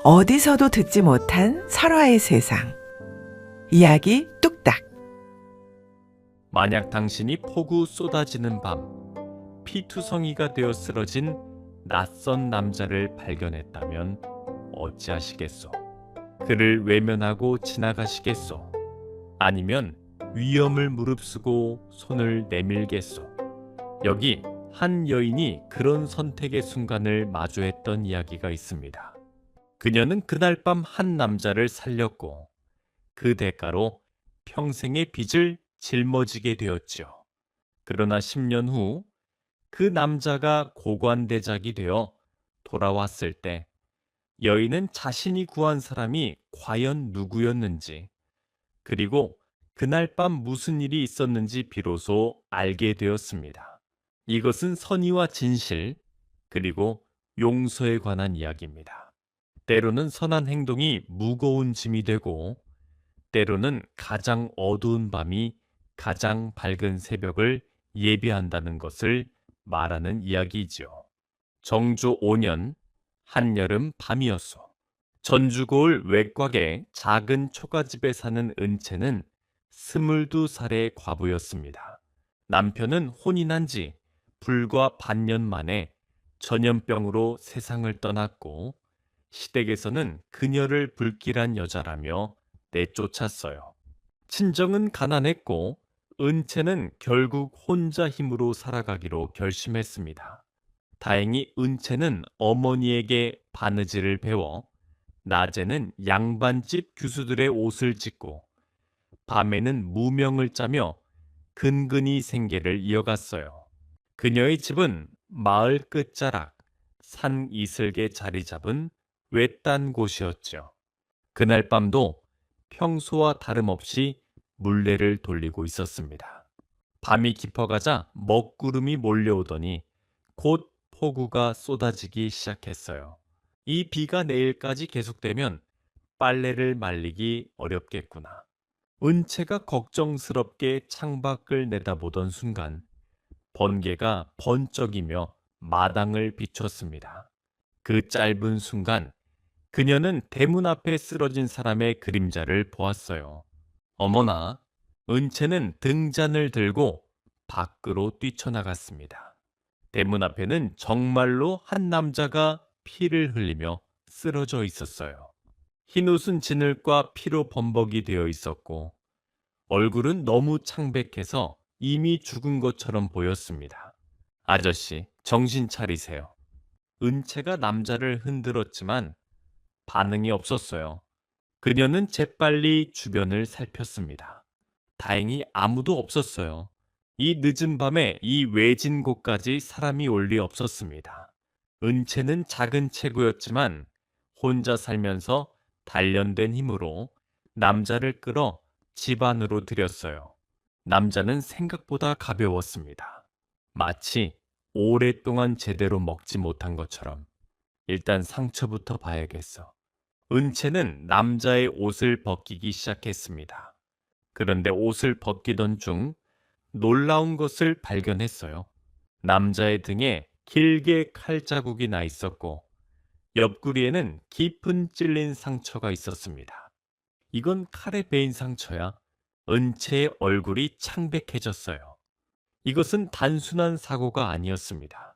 어디서도 듣지 못한 설화의 세상. 이야기 뚝딱. 만약 당신이 폭우 쏟아지는 밤, 피투성이가 되어 쓰러진 낯선 남자를 발견했다면 어찌하시겠소? 그를 외면하고 지나가시겠소? 아니면 위험을 무릅쓰고 손을 내밀겠소? 여기 한 여인이 그런 선택의 순간을 마주했던 이야기가 있습니다. 그녀는 그날 밤 한 남자를 살렸고 그 대가로 평생의 빚을 짊어지게 되었죠. 그러나 10년 후 그 남자가 고관대작이 되어 돌아왔을 때 여인은 자신이 구한 사람이 과연 누구였는지, 그리고 그날 밤 무슨 일이 있었는지 비로소 알게 되었습니다. 이것은 선의와 진실, 그리고 용서에 관한 이야기입니다. 때로는 선한 행동이 무거운 짐이 되고, 때로는 가장 어두운 밤이 가장 밝은 새벽을 예비한다는 것을 말하는 이야기이지요. 정조 5년 한여름 밤이었소. 전주고을 외곽의 작은 초가집에 사는 은채는 22살의 과부였습니다. 남편은 혼이 난 지 불과 반년 만에 전염병으로 세상을 떠났고, 시댁에서는 그녀를 불길한 여자라며 내쫓았어요. 친정은 가난했고 은채는 결국 혼자 힘으로 살아가기로 결심했습니다. 다행히 은채는 어머니에게 바느질을 배워 낮에는 양반집 교수들의 옷을 찢고 밤에는 무명을 짜며 근근히 생계를 이어갔어요. 그녀의 집은 마을 끝자락 산 이슬게 자리 잡은 외딴 곳이었죠. 그날 밤도 평소와 다름없이 물레를 돌리고 있었습니다. 밤이 깊어가자 먹구름이 몰려오더니 곧 폭우가 쏟아지기 시작했어요. 이 비가 내일까지 계속되면 빨래를 말리기 어렵겠구나. 은채가 걱정스럽게 창밖을 내다보던 순간 번개가 번쩍이며 마당을 비췄습니다. 그 짧은 순간 그녀는 대문 앞에 쓰러진 사람의 그림자를 보았어요. 어머나, 은채는 등잔을 들고 밖으로 뛰쳐나갔습니다. 대문 앞에는 정말로 한 남자가 피를 흘리며 쓰러져 있었어요. 흰옷은 진흙과 피로 범벅이 되어 있었고 얼굴은 너무 창백해서 이미 죽은 것처럼 보였습니다. 아저씨, 정신 차리세요. 은채가 남자를 흔들었지만 반응이 없었어요. 그녀는 재빨리 주변을 살폈습니다. 다행히 아무도 없었어요. 이 늦은 밤에 이 외진 곳까지 사람이 올 리 없었습니다. 은채는 작은 체구였지만 혼자 살면서 단련된 힘으로 남자를 끌어 집 안으로 들였어요. 남자는 생각보다 가벼웠습니다. 마치 오랫동안 제대로 먹지 못한 것처럼. 일단 상처부터 봐야겠어. 은채는 남자의 옷을 벗기기 시작했습니다. 그런데 옷을 벗기던 중 놀라운 것을 발견했어요. 남자의 등에 길게 칼자국이 나 있었고 옆구리에는 깊은 찔린 상처가 있었습니다. 이건 칼에 베인 상처야. 은채의 얼굴이 창백해졌어요. 이것은 단순한 사고가 아니었습니다.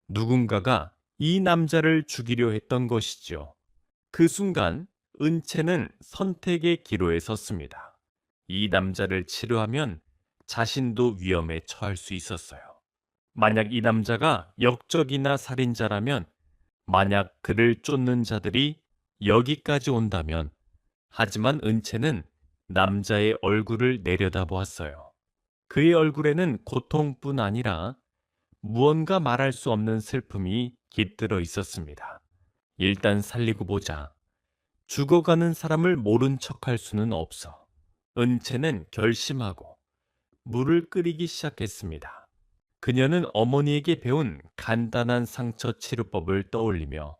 누군가가 이 남자를 죽이려 했던 것이죠. 그 순간 은채는 선택의 기로에 섰습니다. 이 남자를 치료하면 자신도 위험에 처할 수 있었어요. 만약 이 남자가 역적이나 살인자라면, 만약 그를 쫓는 자들이 여기까지 온다면, 하지만 은채는 남자의 얼굴을 내려다보았어요. 그의 얼굴에는 고통뿐 아니라 무언가 말할 수 없는 슬픔이 깃들어 있었습니다. 일단 살리고 보자. 죽어가는 사람을 모른 척할 수는 없어. 은채는 결심하고 물을 끓이기 시작했습니다. 그녀는 어머니에게 배운 간단한 상처 치료법을 떠올리며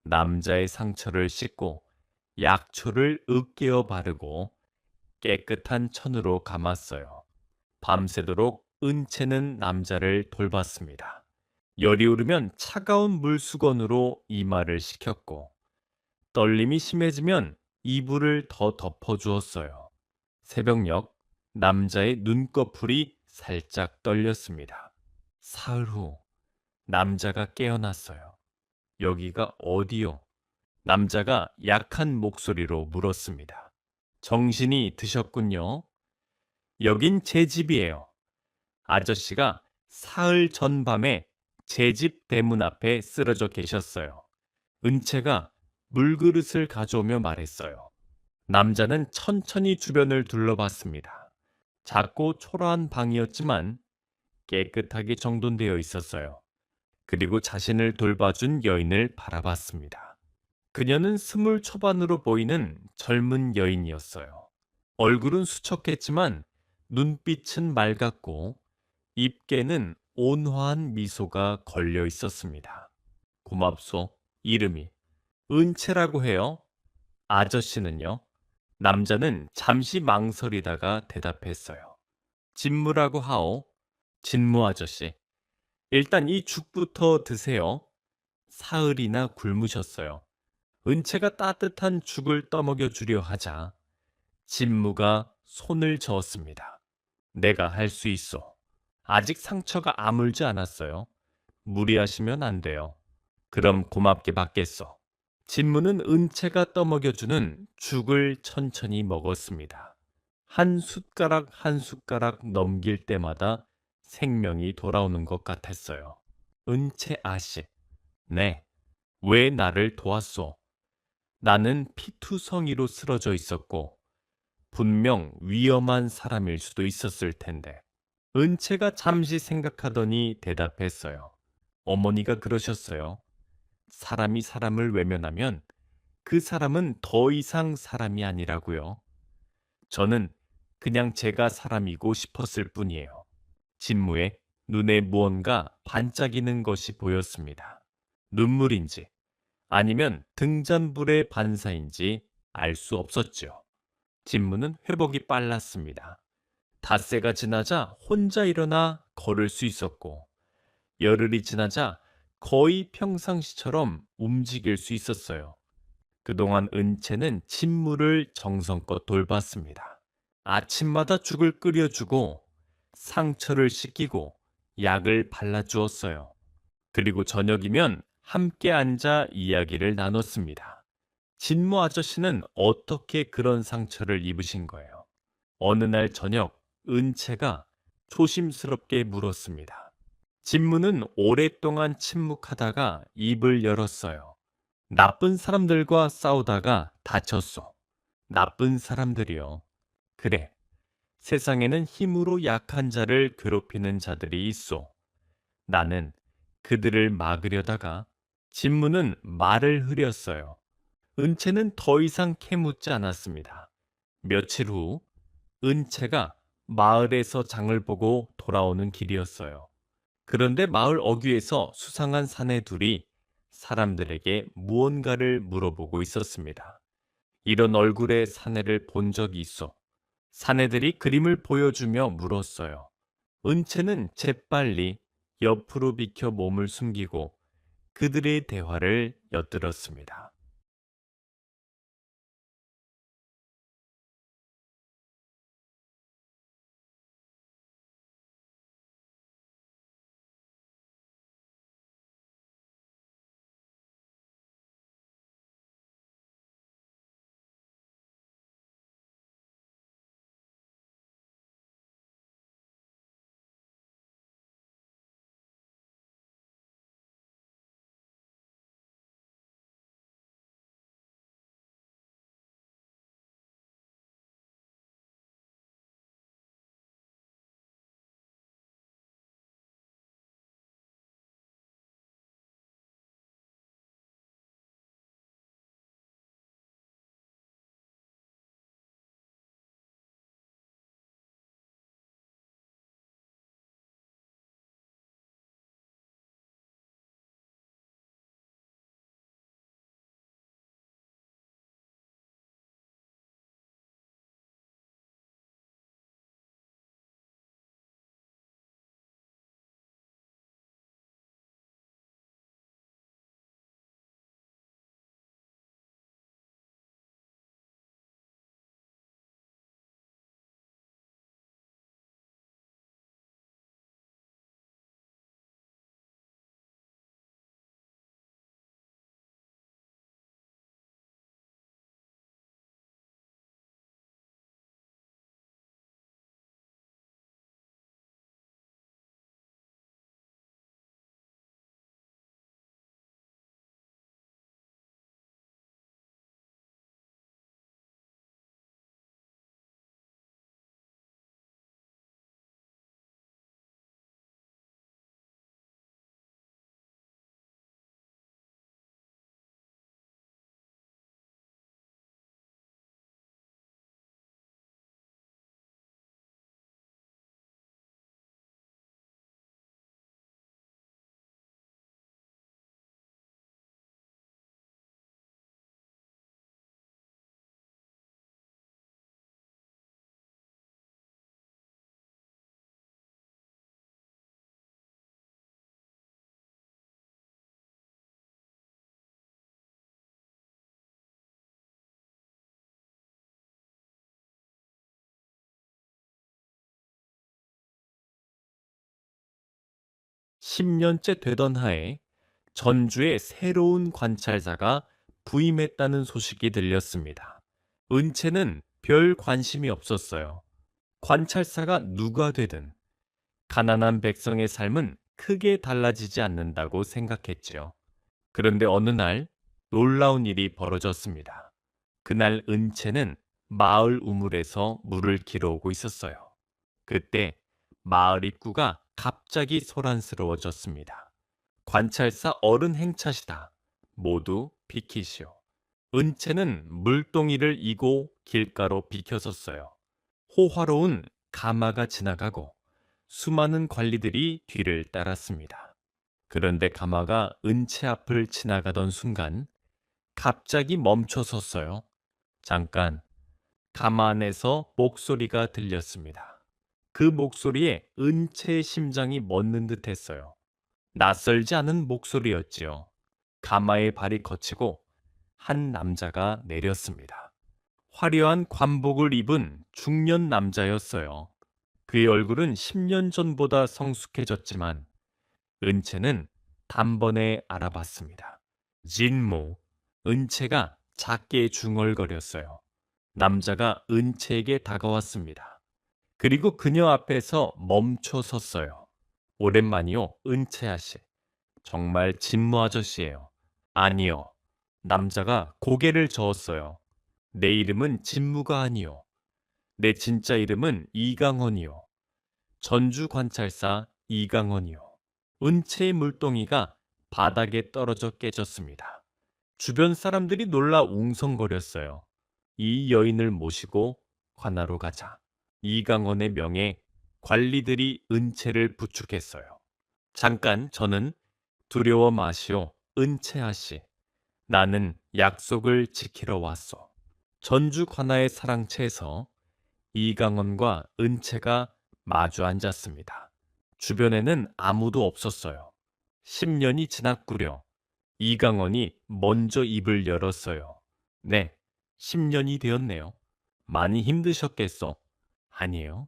남자의 상처를 씻고 약초를 으깨어 바르고 깨끗한 천으로 감았어요. 밤새도록 은채는 남자를 돌봤습니다. 열이 오르면 차가운 물수건으로 이마를 식혔고 떨림이 심해지면 이불을 더 덮어주었어요. 새벽녘 남자의 눈꺼풀이 살짝 떨렸습니다. 사흘 후 남자가 깨어났어요. 여기가 어디요? 남자가 약한 목소리로 물었습니다. 정신이 드셨군요. 여긴 제 집이에요. 아저씨가 사흘 전 밤에 제 집 대문 앞에 쓰러져 계셨어요. 은채가 물그릇을 가져오며 말했어요. 남자는 천천히 주변을 둘러봤습니다. 작고 초라한 방이었지만 깨끗하게 정돈되어 있었어요. 그리고 자신을 돌봐준 여인을 바라봤습니다. 그녀는 스물 초반으로 보이는 젊은 여인이었어요. 얼굴은 수척했지만 눈빛은 맑았고 입께는 온화한 미소가 걸려 있었습니다. 고맙소. 이름이 은채라고 해요. 아저씨는요? 남자는 잠시 망설이다가 대답했어요. 진무라고 하오. 진무 아저씨. 일단 이 죽부터 드세요. 사흘이나 굶으셨어요. 은채가 따뜻한 죽을 떠먹여 주려 하자 진무가 손을 저었습니다. 내가 할 수 있어. 아직 상처가 아물지 않았어요. 무리하시면 안 돼요. 그럼 고맙게 받겠어. 진무는 은채가 떠먹여주는 죽을 천천히 먹었습니다. 한 숟가락 한 숟가락 넘길 때마다 생명이 돌아오는 것 같았어요. 은채 아씨. 네. 왜 나를 도왔소? 나는 피투성이로 쓰러져 있었고 분명 위험한 사람일 수도 있었을 텐데. 은채가 잠시 생각하더니 대답했어요. 어머니가 그러셨어요. 사람이 사람을 외면하면 그 사람은 더 이상 사람이 아니라고요. 저는 그냥 제가 사람이고 싶었을 뿐이에요. 진무의 눈에 무언가 반짝이는 것이 보였습니다. 눈물인지 아니면 등잔불의 반사인지 알 수 없었죠. 진무는 회복이 빨랐습니다. 닷새가 지나자 혼자 일어나 걸을 수 있었고 열흘이 지나자 거의 평상시처럼 움직일 수 있었어요. 그동안 은채는 진무를 정성껏 돌봤습니다. 아침마다 죽을 끓여주고 상처를 씻기고 약을 발라주었어요. 그리고 저녁이면 함께 앉아 이야기를 나눴습니다. 진무 아저씨는 어떻게 그런 상처를 입으신 거예요? 어느 날 저녁 은채가 조심스럽게 물었습니다. 진무는 오랫동안 침묵하다가 입을 열었어요. 나쁜 사람들과 싸우다가 다쳤어. 나쁜 사람들이요. 그래. 세상에는 힘으로 약한 자를 괴롭히는 자들이 있어. 나는 그들을 막으려다가 진무는 말을 흐렸어요. 은채는 더 이상 캐묻지 않았습니다. 며칠 후 은채가 마을에서 장을 보고 돌아오는 길이었어요. 그런데 마을 어귀에서 수상한 사내 둘이 사람들에게 무언가를 물어보고 있었습니다. 이런 얼굴의 사내를 본 적이 있어. 사내들이 그림을 보여주며 물었어요. 은채는 재빨리 옆으로 비켜 몸을 숨기고 그들의 대화를 엿들었습니다. 10년째 되던 하에 전주에 새로운 관찰사가 부임했다는 소식이 들렸습니다. 은채는 별 관심이 없었어요. 관찰사가 누가 되든 가난한 백성의 삶은 크게 달라지지 않는다고 생각했지요. 그런데 어느 날 놀라운 일이 벌어졌습니다. 그날 은채는 마을 우물에서 물을 길어오고 있었어요. 그때 마을 입구가 갑자기 소란스러워졌습니다. 관찰사 어른 행차시다. 모두 비키시오. 은채는 물동이를 이고 길가로 비켜섰어요. 호화로운 가마가 지나가고 수많은 관리들이 뒤를 따랐습니다. 그런데 가마가 은채 앞을 지나가던 순간 갑자기 멈춰섰어요. 잠깐, 가마 안에서 목소리가 들렸습니다. 그 목소리에 은채의 심장이 멎는 듯 했어요. 낯설지 않은 목소리였지요. 가마의 발이 거치고 한 남자가 내렸습니다. 화려한 관복을 입은 중년 남자였어요. 그의 얼굴은 10년 전보다 성숙해졌지만 은채는 단번에 알아봤습니다. 진모, 은채가 작게 중얼거렸어요. 남자가 은채에게 다가왔습니다. 그리고 그녀 앞에서 멈춰 섰어요. 오랜만이요, 은채아 씨. 정말 진모 아저씨예요. 아니요. 남자가 고개를 저었어요. 내 이름은 진무가 아니요. 내 진짜 이름은 이강헌이요. 전주 관찰사 이강헌이요. 은채의 물동이가 바닥에 떨어져 깨졌습니다. 주변 사람들이 놀라 웅성거렸어요. 이 여인을 모시고 관하로 가자. 이강헌의 명에 관리들이 은채를 부축했어요. 잠깐, 저는 두려워 마시오, 은채아 씨. 나는 약속을 지키러 왔소. 전주 관아의 사랑채에서 이강헌과 은채가 마주 앉았습니다. 주변에는 아무도 없었어요. 10년이 지났구려. 이강헌이 먼저 입을 열었어요. 네, 10년이 되었네요. 많이 힘드셨겠어. 아니에요.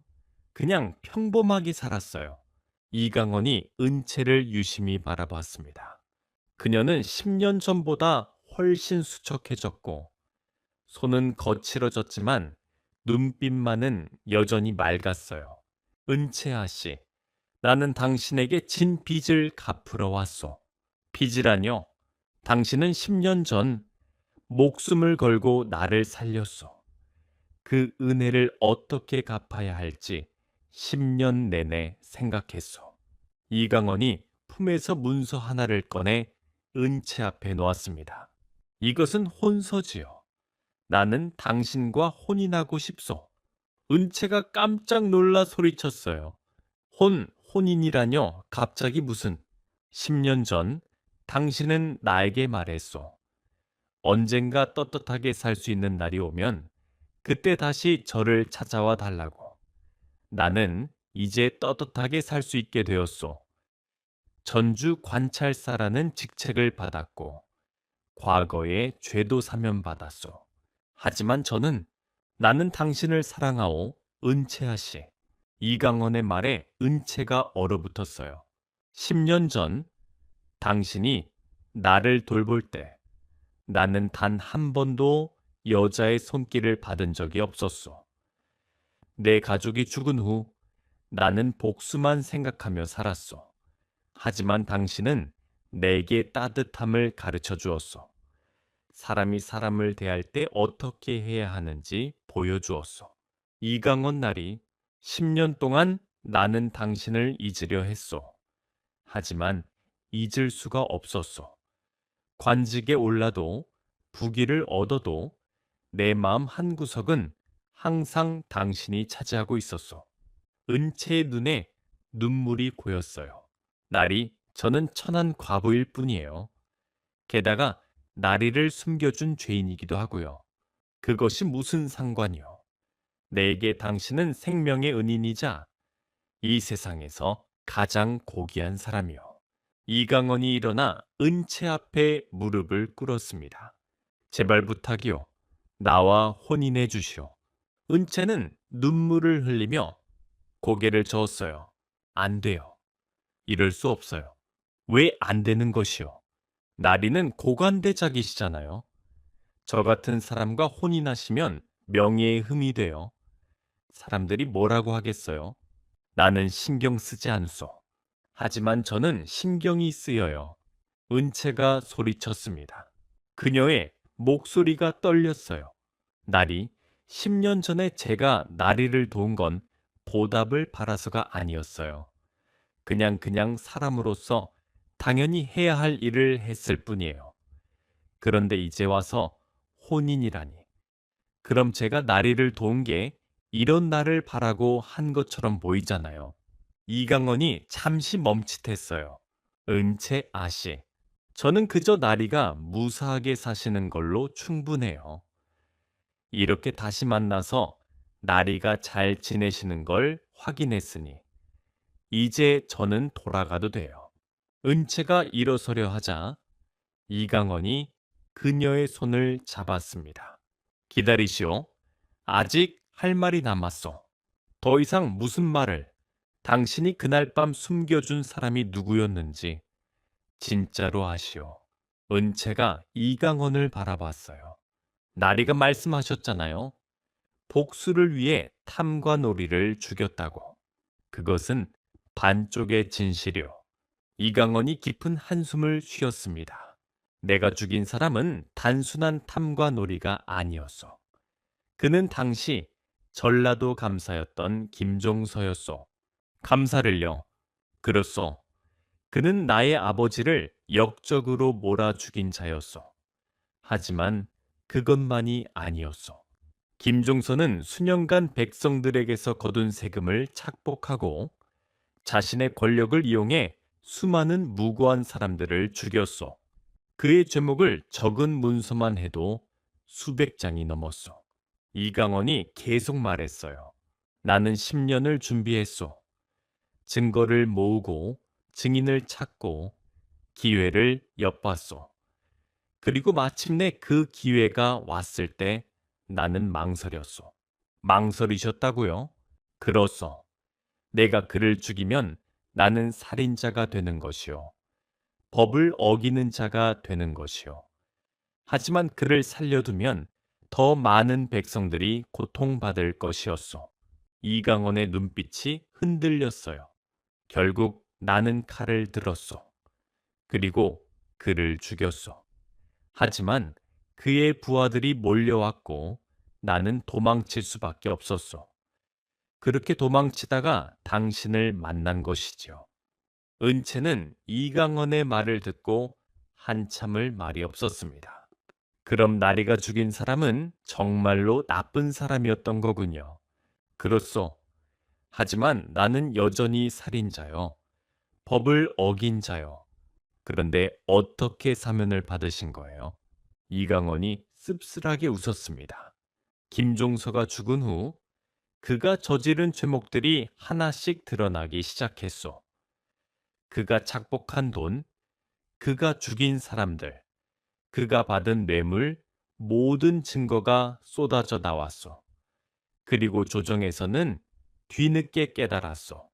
그냥 평범하게 살았어요. 이강헌이 은채를 유심히 바라봤습니다. 그녀는 10년 전보다 훨씬 수척해졌고 손은 거칠어졌지만 눈빛만은 여전히 맑았어요. 은채아 씨, 나는 당신에게 진 빚을 갚으러 왔소. 빚이라뇨? 당신은 10년 전 목숨을 걸고 나를 살렸소. 그 은혜를 어떻게 갚아야 할지 10년 내내 생각했소. 이강헌이 품에서 문서 하나를 꺼내 은채 앞에 놓았습니다. 이것은 혼서지요. 나는 당신과 혼인하고 싶소. 은채가 깜짝 놀라 소리쳤어요. 혼인이라뇨? 갑자기 무슨? 10년 전 당신은 나에게 말했소. 언젠가 떳떳하게 살 수 있는 날이 오면 그때 다시 저를 찾아와 달라고. 나는 이제 떳떳하게 살 수 있게 되었소. 전주 관찰사라는 직책을 받았고 과거에 죄도 사면받았소. 하지만 나는 당신을 사랑하오, 은채아 씨. 이강헌의 말에 은채가 얼어붙었어요. 10년 전 당신이 나를 돌볼 때 나는 단 한 번도 여자의 손길을 받은 적이 없었소. 내 가족이 죽은 후 나는 복수만 생각하며 살았소. 하지만 당신은 내게 따뜻함을 가르쳐 주었소. 사람이 사람을 대할 때 어떻게 해야 하는지 보여주었소. 이강헌 날이 10년 동안 나는 당신을 잊으려 했소. 하지만 잊을 수가 없었소. 관직에 올라도 부귀를 얻어도 내 마음 한구석은 항상 당신이 차지하고 있었소. 은채의 눈에 눈물이 고였어요. 저는 천한 과부일 뿐이에요. 게다가 나리를 숨겨준 죄인이기도 하고요. 그것이 무슨 상관이요. 내게 당신은 생명의 은인이자 이 세상에서 가장 고귀한 사람이요. 이강헌이 일어나 은채 앞에 무릎을 꿇었습니다. 제발 부탁이요. 나와 혼인해 주시오. 은채는 눈물을 흘리며 고개를 저었어요. 안 돼요. 이럴 수 없어요. 왜 안 되는 것이요? 나리는 고관대작이시잖아요. 저 같은 사람과 혼인하시면 명예의 흠이 돼요. 사람들이 뭐라고 하겠어요? 나는 신경 쓰지 않소. 하지만 저는 신경이 쓰여요. 은채가 소리쳤습니다. 그녀의 목소리가 떨렸어요. 나리, 10년 전에 제가 나리를 도운 건 보답을 바라서가 아니었어요. 그냥 사람으로서 당연히 해야 할 일을 했을 뿐이에요. 그런데 이제 와서 혼인이라니. 그럼 제가 나리를 도운 게 이런 날을 바라고 한 것처럼 보이잖아요. 이강원이 잠시 멈칫했어요. 은채 아씨, 저는 그저 나리가 무사하게 사시는 걸로 충분해요. 이렇게 다시 만나서 나리가 잘 지내시는 걸 확인했으니 이제 저는 돌아가도 돼요. 은채가 일어서려 하자 이강원이 그녀의 손을 잡았습니다. 기다리시오. 아직 할 말이 남았소. 더 이상 무슨 말을, 당신이 그날 밤 숨겨준 사람이 누구였는지 진짜로 아시오. 은채가 이강원을 바라봤어요. 나리가 말씀하셨잖아요. 복수를 위해 탐관오리를 죽였다고. 그것은 반쪽의 진실이오. 이강원이 깊은 한숨을 쉬었습니다. 내가 죽인 사람은 단순한 탐관오리가 아니었어. 그는 당시 전라도 감사였던 김종서였소. 감사를요. 그렇소. 그는 나의 아버지를 역적으로 몰아 죽인 자였소. 하지만 그것만이 아니었소. 김종서는 수년간 백성들에게서 거둔 세금을 착복하고 자신의 권력을 이용해 수많은 무고한 사람들을 죽였소. 그의 죄목을 적은 문서만 해도 수백 장이 넘었소. 이강원이 계속 말했어요. 나는 10년을 준비했소. 증거를 모으고 증인을 찾고 기회를 엿봤소. 그리고 마침내 그 기회가 왔을 때 나는 망설였소. 망설이셨다고요? 그렇소. 내가 그를 죽이면 나는 살인자가 되는 것이요. 법을 어기는 자가 되는 것이요. 하지만 그를 살려두면 더 많은 백성들이 고통받을 것이었소. 이강원의 눈빛이 흔들렸어요. 결국 나는 칼을 들었소. 그리고 그를 죽였소. 하지만 그의 부하들이 몰려왔고 나는 도망칠 수밖에 없었소. 그렇게 도망치다가 당신을 만난 것이지요. 은채는 이강원의 말을 듣고 한참을 말이 없었습니다. 그럼 나리가 죽인 사람은 정말로 나쁜 사람이었던 거군요. 그렇소. 하지만 나는 여전히 살인자요. 법을 어긴 자요. 그런데 어떻게 사면을 받으신 거예요? 이강원이 씁쓸하게 웃었습니다. 김종서가 죽은 후 그가 저지른 죄목들이 하나씩 드러나기 시작했소. 그가 착복한 돈, 그가 죽인 사람들, 그가 받은 뇌물, 모든 증거가 쏟아져 나왔소. 그리고 조정에서는 뒤늦게 깨달았소.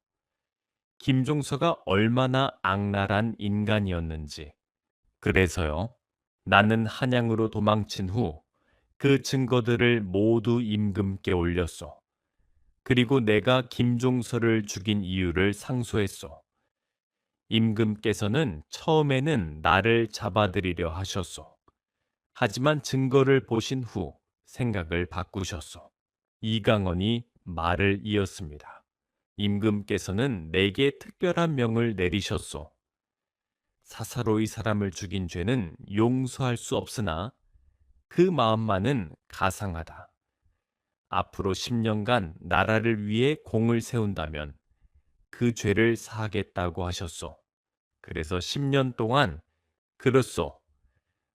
김종서가 얼마나 악랄한 인간이었는지. 그래서요, 나는 한양으로 도망친 후 그 증거들을 모두 임금께 올렸소. 그리고 내가 김종서를 죽인 이유를 상소했소. 임금께서는 처음에는 나를 잡아들이려 하셨소. 하지만 증거를 보신 후 생각을 바꾸셨소. 이강원이 말을 이었습니다. 임금께서는 내게 특별한 명을 내리셨소. 사사로이 사람을 죽인 죄는 용서할 수 없으나 그 마음만은 가상하다. 앞으로 10년간 나라를 위해 공을 세운다면 그 죄를 사하겠다고 하셨소. 그래서 10년 동안 그렇소.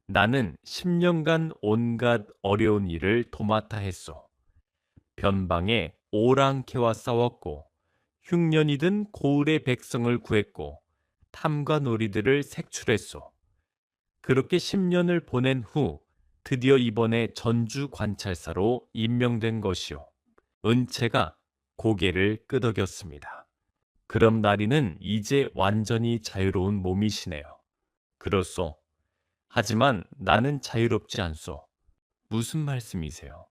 나는 10년간 온갖 어려운 일을 도맡아 했소. 변방에 오랑캐와 싸웠고 흉년이든 고을의 백성을 구했고 탐과 놀이들을 색출했소. 그렇게 10년을 보낸 후 드디어 이번에 전주 관찰사로 임명된 것이요. 은채가 고개를 끄덕였습니다. 그럼 나리는 이제 완전히 자유로운 몸이시네요. 그렇소. 하지만 나는 자유롭지 않소. 무슨 말씀이세요?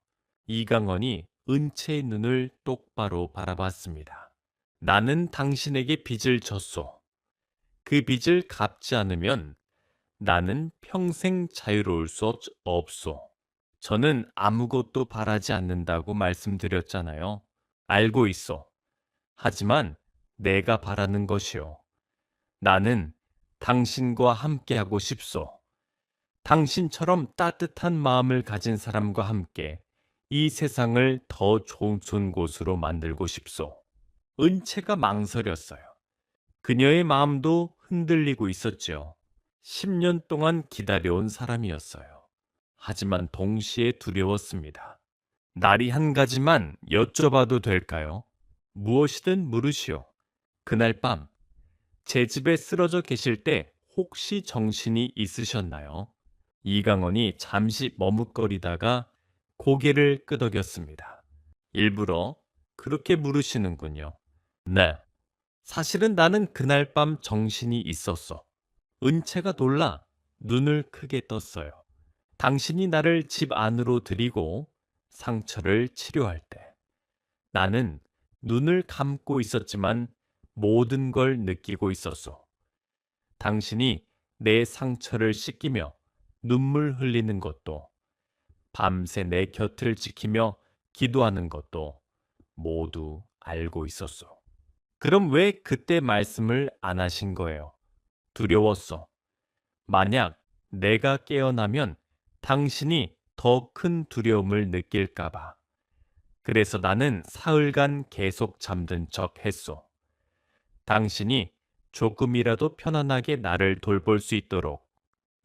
이강원이 은채의 눈을 똑바로 바라봤습니다. 나는 당신에게 빚을 졌소. 그 빚을 갚지 않으면 나는 평생 자유로울 수 없소. 저는 아무것도 바라지 않는다고 말씀드렸잖아요. 알고 있어. 하지만 내가 바라는 것이요. 나는 당신과 함께하고 싶소. 당신처럼 따뜻한 마음을 가진 사람과 함께 이 세상을 더 좋은 곳으로 만들고 싶소. 은채가 망설였어요. 그녀의 마음도 흔들리고 있었죠. 10년 동안 기다려온 사람이었어요. 하지만 동시에 두려웠습니다. 날이 한 가지만 여쭤봐도 될까요? 무엇이든 물으시오. 그날 밤, 제 집에 쓰러져 계실 때 혹시 정신이 있으셨나요? 이강원이 잠시 머뭇거리다가 고개를 끄덕였습니다. 일부러 그렇게 물으시는군요. 네. 사실은 나는 그날 밤 정신이 있었어. 은채가 놀라 눈을 크게 떴어요. 당신이 나를 집 안으로 들이고 상처를 치료할 때 나는 눈을 감고 있었지만 모든 걸 느끼고 있었어. 당신이 내 상처를 씻기며 눈물 흘리는 것도, 밤새 내 곁을 지키며 기도하는 것도 모두 알고 있었어. 그럼 왜 그때 말씀을 안 하신 거예요? 두려웠어. 만약 내가 깨어나면 당신이 더 큰 두려움을 느낄까봐. 그래서 나는 사흘간 계속 잠든 척 했소. 당신이 조금이라도 편안하게 나를 돌볼 수 있도록.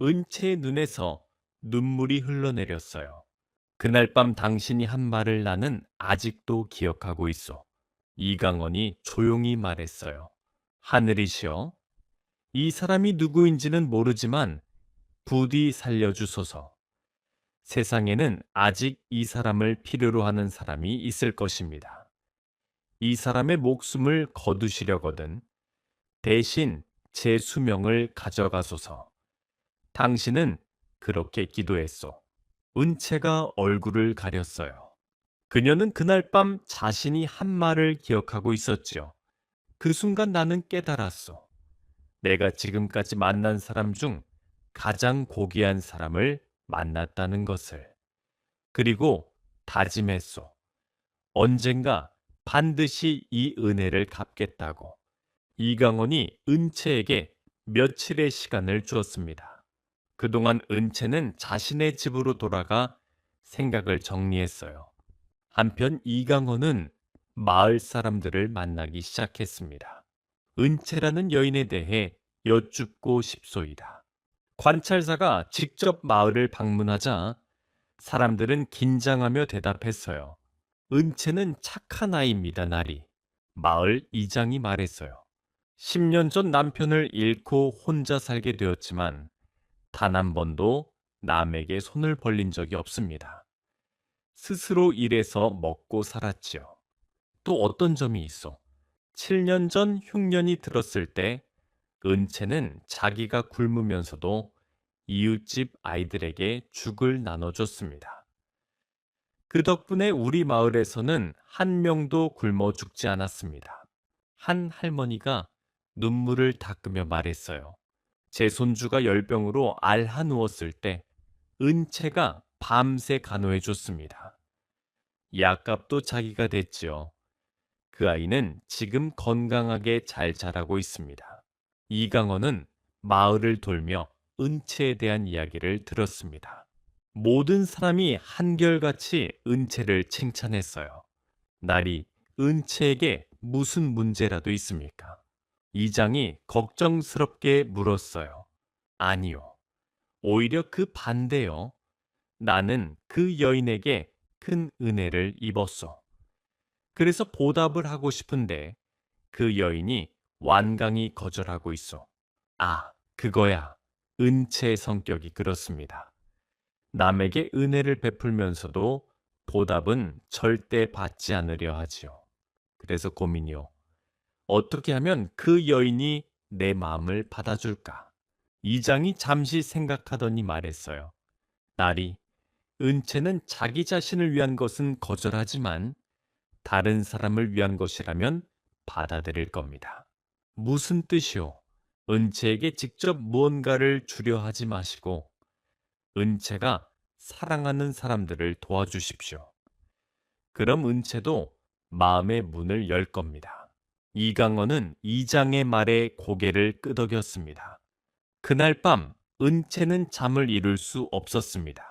은채의 눈에서 눈물이 흘러내렸어요. 그날 밤 당신이 한 말을 나는 아직도 기억하고 있어. 이강원이 조용히 말했어요. 하늘이시여, 이 사람이 누구인지는 모르지만 부디 살려주소서. 세상에는 아직 이 사람을 필요로 하는 사람이 있을 것입니다. 이 사람의 목숨을 거두시려거든 대신 제 수명을 가져가소서. 당신은 그렇게 기도했소. 은채가 얼굴을 가렸어요. 그녀는 그날 밤 자신이 한 말을 기억하고 있었지요. 그 순간 나는 깨달았소. 내가 지금까지 만난 사람 중 가장 고귀한 사람을 만났다는 것을. 그리고 다짐했소. 언젠가 반드시 이 은혜를 갚겠다고. 이강원이 은채에게 며칠의 시간을 주었습니다. 그동안 은채는 자신의 집으로 돌아가 생각을 정리했어요. 한편 이강원은 마을 사람들을 만나기 시작했습니다. 은채라는 여인에 대해 여쭙고 싶소이다. 관찰사가 직접 마을을 방문하자 사람들은 긴장하며 대답했어요. 은채는 착한 아이입니다, 나리. 마을 이장이 말했어요. 10년 전 남편을 잃고 혼자 살게 되었지만 단 한 번도 남에게 손을 벌린 적이 없습니다. 스스로 일해서 먹고 살았지요. 또 어떤 점이 있어? 7년 전 흉년이 들었을 때 은채는 자기가 굶으면서도 이웃집 아이들에게 죽을 나눠줬습니다. 그 덕분에 우리 마을에서는 한 명도 굶어 죽지 않았습니다. 한 할머니가 눈물을 닦으며 말했어요. 제 손주가 열병으로 앓아 누웠을 때 은채가 밤새 간호해 줬습니다. 약값도 자기가 댔지요. 그 아이는 지금 건강하게 잘 자라고 있습니다. 이강원은 마을을 돌며 은채에 대한 이야기를 들었습니다. 모든 사람이 한결같이 은채를 칭찬했어요. 날이 은채에게 무슨 문제라도 있습니까? 이장이 걱정스럽게 물었어요. 아니요. 오히려 그 반대요. 나는 그 여인에게 큰 은혜를 입었어. 그래서 보답을 하고 싶은데 그 여인이 완강히 거절하고 있어. 아, 그거야. 은채의 성격이 그렇습니다. 남에게 은혜를 베풀면서도 보답은 절대 받지 않으려 하지요. 그래서 고민이요. 어떻게 하면 그 여인이 내 마음을 받아줄까? 이장이 잠시 생각하더니 말했어요. 딸이, 은채는 자기 자신을 위한 것은 거절하지만 다른 사람을 위한 것이라면 받아들일 겁니다. 무슨 뜻이요? 은채에게 직접 무언가를 주려 하지 마시고 은채가 사랑하는 사람들을 도와주십시오. 그럼 은채도 마음의 문을 열 겁니다. 이강원은 이장의 말에 고개를 끄덕였습니다. 그날 밤 은채는 잠을 이룰 수 없었습니다.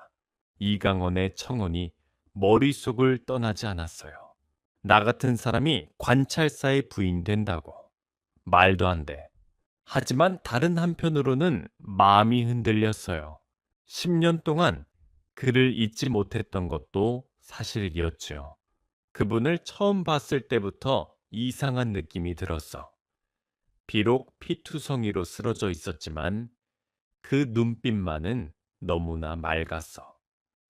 이강원의 청혼이 머릿속을 떠나지 않았어요. 나 같은 사람이 관찰사의 부인 된다고. 말도 안 돼. 하지만 다른 한편으로는 마음이 흔들렸어요. 10년 동안 그를 잊지 못했던 것도 사실이었죠. 그분을 처음 봤을 때부터 이상한 느낌이 들었어. 비록 피투성이로 쓰러져 있었지만 그 눈빛만은 너무나 맑았어.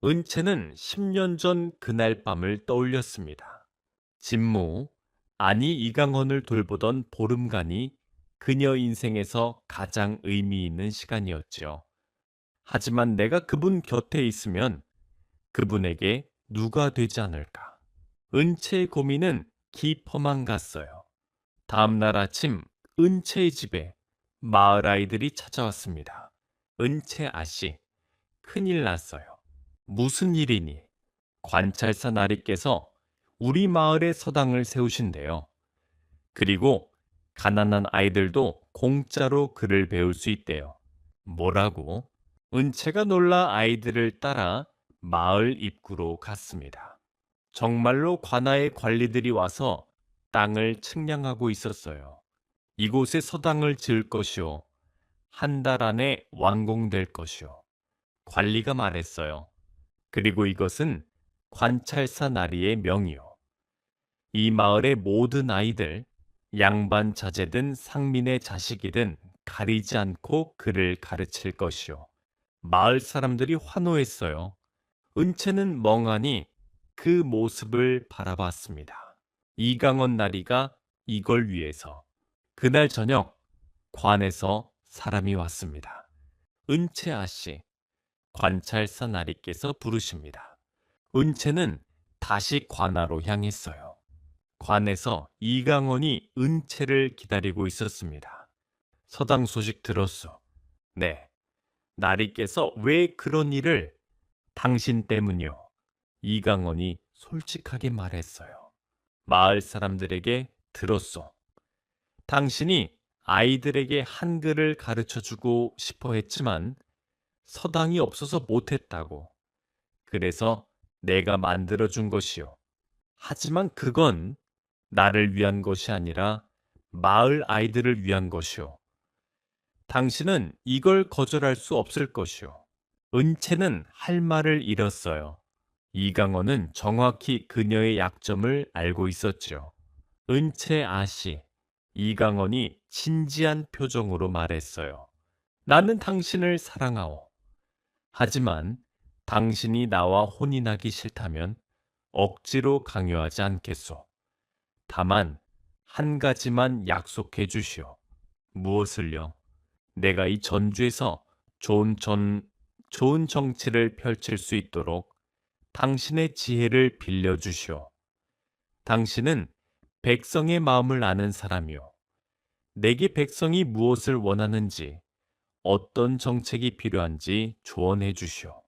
은채는 10년 전 그날 밤을 떠올렸습니다. 진무, 아니 이강헌을 돌보던 보름간이 그녀 인생에서 가장 의미 있는 시간이었지요. 하지만 내가 그분 곁에 있으면 그분에게 누가 되지 않을까? 은채의 고민은 깊어만 갔어요. 다음 날 아침 은채의 집에 마을 아이들이 찾아왔습니다. 은채 아씨, 큰일 났어요. 무슨 일이니? 관찰사 나리께서 우리 마을에 서당을 세우신대요. 그리고 가난한 아이들도 공짜로 글을 배울 수 있대요. 뭐라고? 은채가 놀라 아이들을 따라 마을 입구로 갔습니다. 정말로 관아의 관리들이 와서 땅을 측량하고 있었어요. 이곳에 서당을 지을 것이요. 한 달 안에 완공될 것이요. 관리가 말했어요. 그리고 이것은 관찰사 나리의 명이요. 이 마을의 모든 아이들, 양반 자제든 상민의 자식이든 가리지 않고 그를 가르칠 것이요. 마을 사람들이 환호했어요. 은채는 멍하니 그 모습을 바라봤습니다. 이강원 나리가 이걸 위해서. 그날 저녁 관에서 사람이 왔습니다. 은채 아씨, 관찰사 나리께서 부르십니다. 은채는 다시 관아로 향했어요. 관에서 이강원이 은채를 기다리고 있었습니다. 서당 소식 들었어. 네. 나리께서 왜 그런 일을 당신 때문이요. 이강원이 솔직하게 말했어요. 마을 사람들에게 들었소. 당신이 아이들에게 한글을 가르쳐주고 싶어 했지만 서당이 없어서 못했다고. 그래서 내가 만들어준 것이요. 하지만 그건 나를 위한 것이 아니라 마을 아이들을 위한 것이요. 당신은 이걸 거절할 수 없을 것이요. 은채는 할 말을 잃었어요. 이강원은 정확히 그녀의 약점을 알고 있었죠. 은채 아씨, 이강원이 진지한 표정으로 말했어요. 나는 당신을 사랑하오. 하지만 당신이 나와 혼인하기 싫다면 억지로 강요하지 않겠소. 다만 한 가지만 약속해 주시오. 무엇을요? 내가 이 전주에서 좋은 정치를 펼칠 수 있도록 당신의 지혜를 빌려주시오. 당신은 백성의 마음을 아는 사람이오. 내게 백성이 무엇을 원하는지, 어떤 정책이 필요한지 조언해 주시오.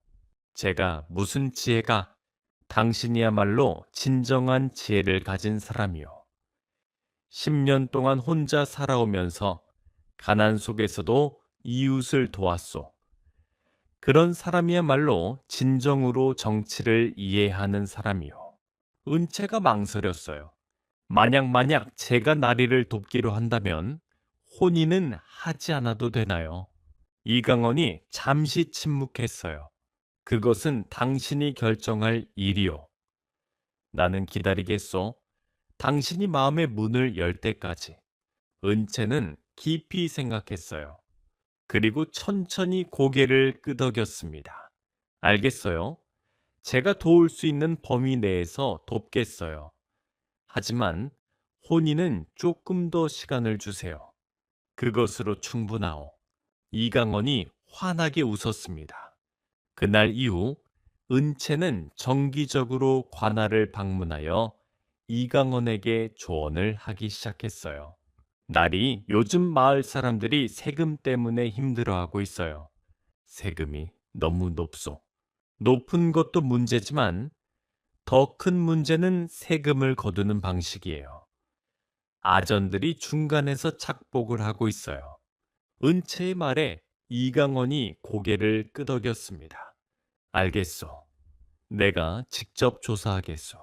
제가 무슨 지혜가 당신이야말로 진정한 지혜를 가진 사람이오. 10년 동안 혼자 살아오면서 가난 속에서도 이웃을 도왔소. 그런 사람이야말로 진정으로 정치를 이해하는 사람이요. 은채가 망설였어요. 만약 제가 나리를 돕기로 한다면 혼인은 하지 않아도 되나요? 이강원이 잠시 침묵했어요. 그것은 당신이 결정할 일이요. 나는 기다리겠소. 당신이 마음의 문을 열 때까지. 은채는 깊이 생각했어요. 그리고 천천히 고개를 끄덕였습니다. 알겠어요. 제가 도울 수 있는 범위 내에서 돕겠어요. 하지만 혼인은 조금 더 시간을 주세요. 그것으로 충분하오. 이강원이 환하게 웃었습니다. 그날 이후 은채는 정기적으로 관아를 방문하여 이강원에게 조언을 하기 시작했어요. 날이 요즘 마을 사람들이 세금 때문에 힘들어하고 있어요. 세금이 너무 높소. 높은 것도 문제지만 더 큰 문제는 세금을 거두는 방식이에요. 아전들이 중간에서 착복을 하고 있어요. 은채의 말에 이강원이 고개를 끄덕였습니다. 알겠소. 내가 직접 조사하겠소.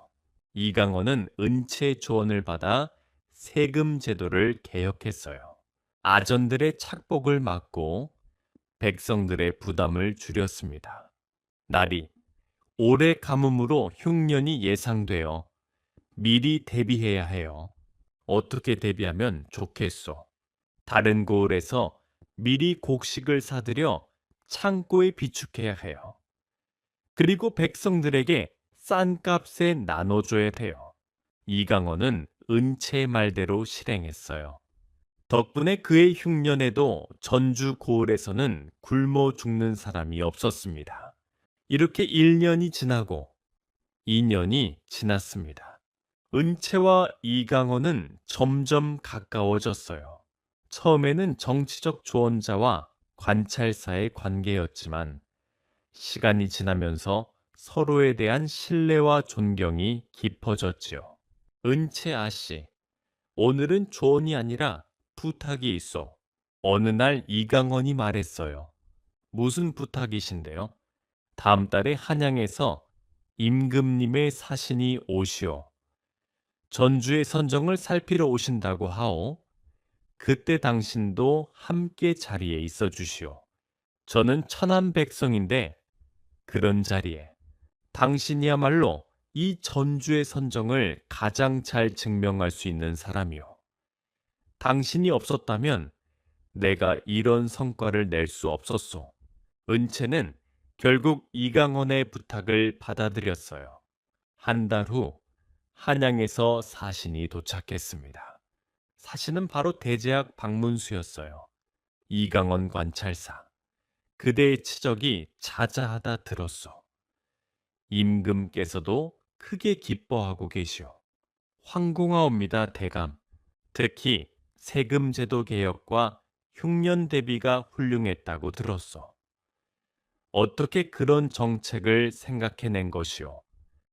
이강원은 은채의 조언을 받아 세금 제도를 개혁했어요. 아전들의 착복을 막고 백성들의 부담을 줄였습니다. 날이 올해 가뭄으로 흉년이 예상되어 미리 대비해야 해요. 어떻게 대비하면 좋겠소? 다른 고을에서 미리 곡식을 사들여 창고에 비축해야 해요. 그리고 백성들에게 싼 값에 나눠줘야 돼요. 이강원은 은채의 말대로 실행했어요. 덕분에 그의 흉년에도 전주 고을에서는 굶어 죽는 사람이 없었습니다. 이렇게 1년이 지나고 2년이 지났습니다. 은채와 이강원은 점점 가까워졌어요. 처음에는 정치적 조언자와 관찰사의 관계였지만 시간이 지나면서 서로에 대한 신뢰와 존경이 깊어졌지요. 은채 아씨, 오늘은 조언이 아니라 부탁이 있어. 어느 날 이강원이 말했어요. 무슨 부탁이신데요? 다음 달에 한양에서 임금님의 사신이 오시오. 전주의 선정을 살피러 오신다고 하오. 그때 당신도 함께 자리에 있어 주시오. 저는 천안 백성인데 그런 자리에 당신이야말로 이 전주의 선정을 가장 잘 증명할 수 있는 사람이오. 당신이 없었다면 내가 이런 성과를 낼 수 없었소. 은채는 결국 이강원의 부탁을 받아들였어요. 한 달 후 한양에서 사신이 도착했습니다. 사신은 바로 대제학 박문수였어요. 이강원 관찰사. 그대의 치적이 자자하다 들었소. 임금께서도 크게 기뻐하고 계시오. 황공하옵니다, 대감. 특히 세금 제도 개혁과 흉년 대비가 훌륭했다고 들었소. 어떻게 그런 정책을 생각해낸 것이오?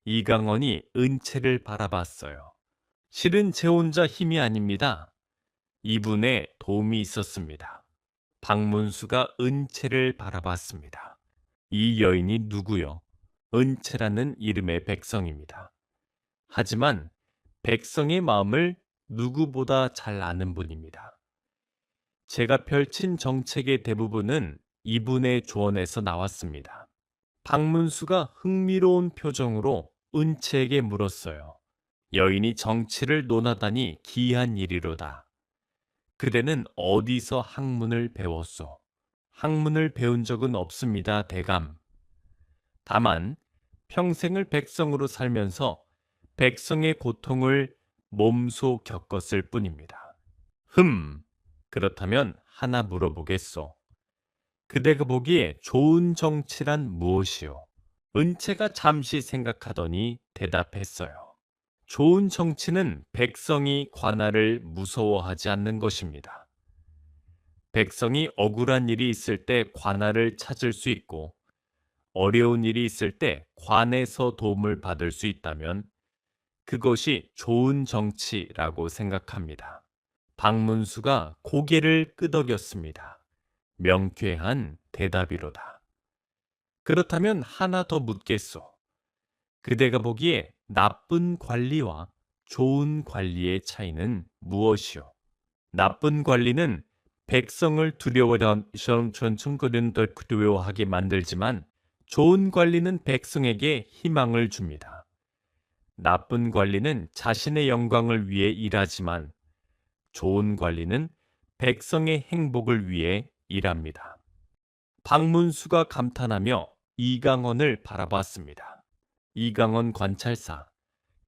이강원이 은채를 바라봤어요. 실은 제 혼자 힘이 아닙니다. 이분의 도움이 있었습니다. 박문수가 은채를 바라봤습니다. 이 여인이 누구요? 은채라는 이름의 백성입니다. 하지만 백성의 마음을 누구보다 잘 아는 분입니다. 제가 펼친 정책의 대부분은 이분의 조언에서 나왔습니다. 박문수가 흥미로운 표정으로 은채에게 물었어요. 여인이 정치를 논하다니 기이한 일이로다. 그대는 어디서 학문을 배웠소? 학문을 배운 적은 없습니다, 대감. 다만 평생을 백성으로 살면서 백성의 고통을 몸소 겪었을 뿐입니다. 그렇다면 하나 물어보겠소. 그대가 보기에 좋은 정치란 무엇이오? 은채가 잠시 생각하더니 대답했어요. 좋은 정치는 백성이 관할을 무서워하지 않는 것입니다. 백성이 억울한 일이 있을 때 관할을 찾을 수 있고 어려운 일이 있을 때 관에서 도움을 받을 수 있다면 그것이 좋은 정치라고 생각합니다. 박문수가 고개를 끄덕였습니다. 명쾌한 대답이로다. 그렇다면 하나 더 묻겠소. 그대가 보기에 나쁜 관리와 좋은 관리의 차이는 무엇이오? 나쁜 관리는 백성을 두려워하게 만들지만 좋은 관리는 백성에게 희망을 줍니다. 나쁜 관리는 자신의 영광을 위해 일하지만 좋은 관리는 백성의 행복을 위해 일합니다. 박문수가 감탄하며 이강원을 바라봤습니다. 이강원 관찰사,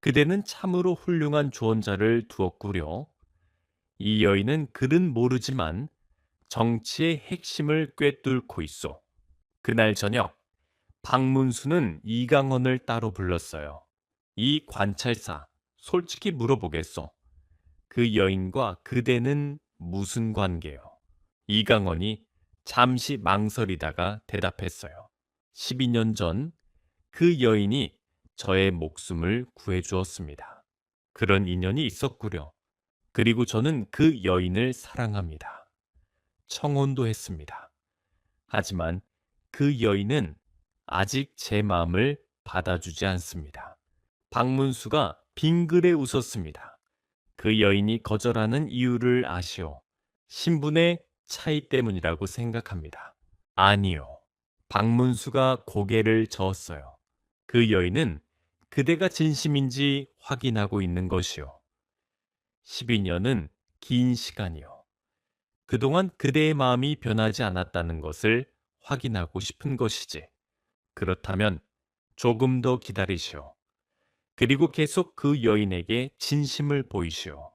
그대는 참으로 훌륭한 조언자를 두었구려. 이 여인은 글은 모르지만 정치의 핵심을 꿰뚫고 있어. 그날 저녁 박문수는 이강원을 따로 불렀어요. 이 관찰사, 솔직히 물어보겠소. 그 여인과 그대는 무슨 관계요? 이강원이 잠시 망설이다가 대답했어요. 12년 전 그 여인이 저의 목숨을 구해주었습니다. 그런 인연이 있었구려. 그리고 저는 그 여인을 사랑합니다. 청혼도 했습니다. 하지만 그 여인은 아직 제 마음을 받아주지 않습니다. 박문수가 빙그레 웃었습니다. 그 여인이 거절하는 이유를 아시오. 신분의 차이 때문이라고 생각합니다. 아니요. 박문수가 고개를 저었어요. 그 여인은 그대가 진심인지 확인하고 있는 것이요. 12년은 긴 시간이요. 그동안 그대의 마음이 변하지 않았다는 것을 확인하고 싶은 것이지. 그렇다면 조금 더 기다리시오. 그리고 계속 그 여인에게 진심을 보이시오.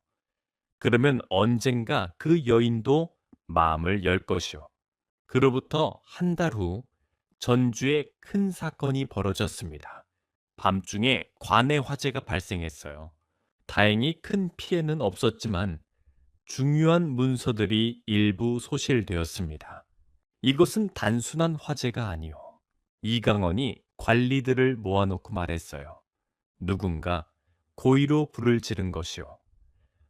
그러면 언젠가 그 여인도 마음을 열 것이오. 그로부터 한 달 후 전주에 큰 사건이 벌어졌습니다. 밤중에 관에 화재가 발생했어요. 다행히 큰 피해는 없었지만 중요한 문서들이 일부 소실되었습니다. 이것은 단순한 화재가 아니오. 이강원이 관리들을 모아놓고 말했어요. 누군가 고의로 불을 지른 것이오.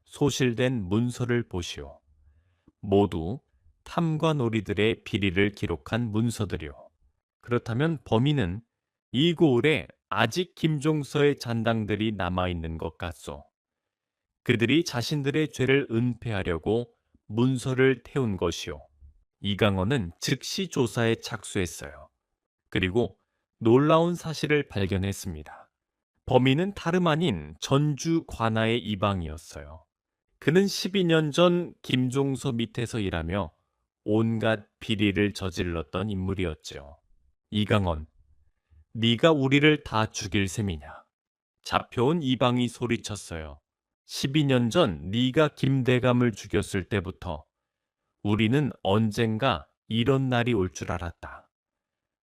소실된 문서를 보시오. 모두 탐관오리들의 비리를 기록한 문서들이오. 그렇다면 범인은 이 고을에 아직 김종서의 잔당들이 남아있는 것 같소. 그들이 자신들의 죄를 은폐하려고 문서를 태운 것이오. 이강원은 즉시 조사에 착수했어요. 그리고 놀라운 사실을 발견했습니다. 범인은 다름 아닌 전주 관아의 이방이었어요. 그는 12년 전 김종서 밑에서 일하며 온갖 비리를 저질렀던 인물이었죠. 이강원, 네가 우리를 다 죽일 셈이냐? 잡혀온 이방이 소리쳤어요. 12년 전 네가 김대감을 죽였을 때부터 우리는 언젠가 이런 날이 올 줄 알았다.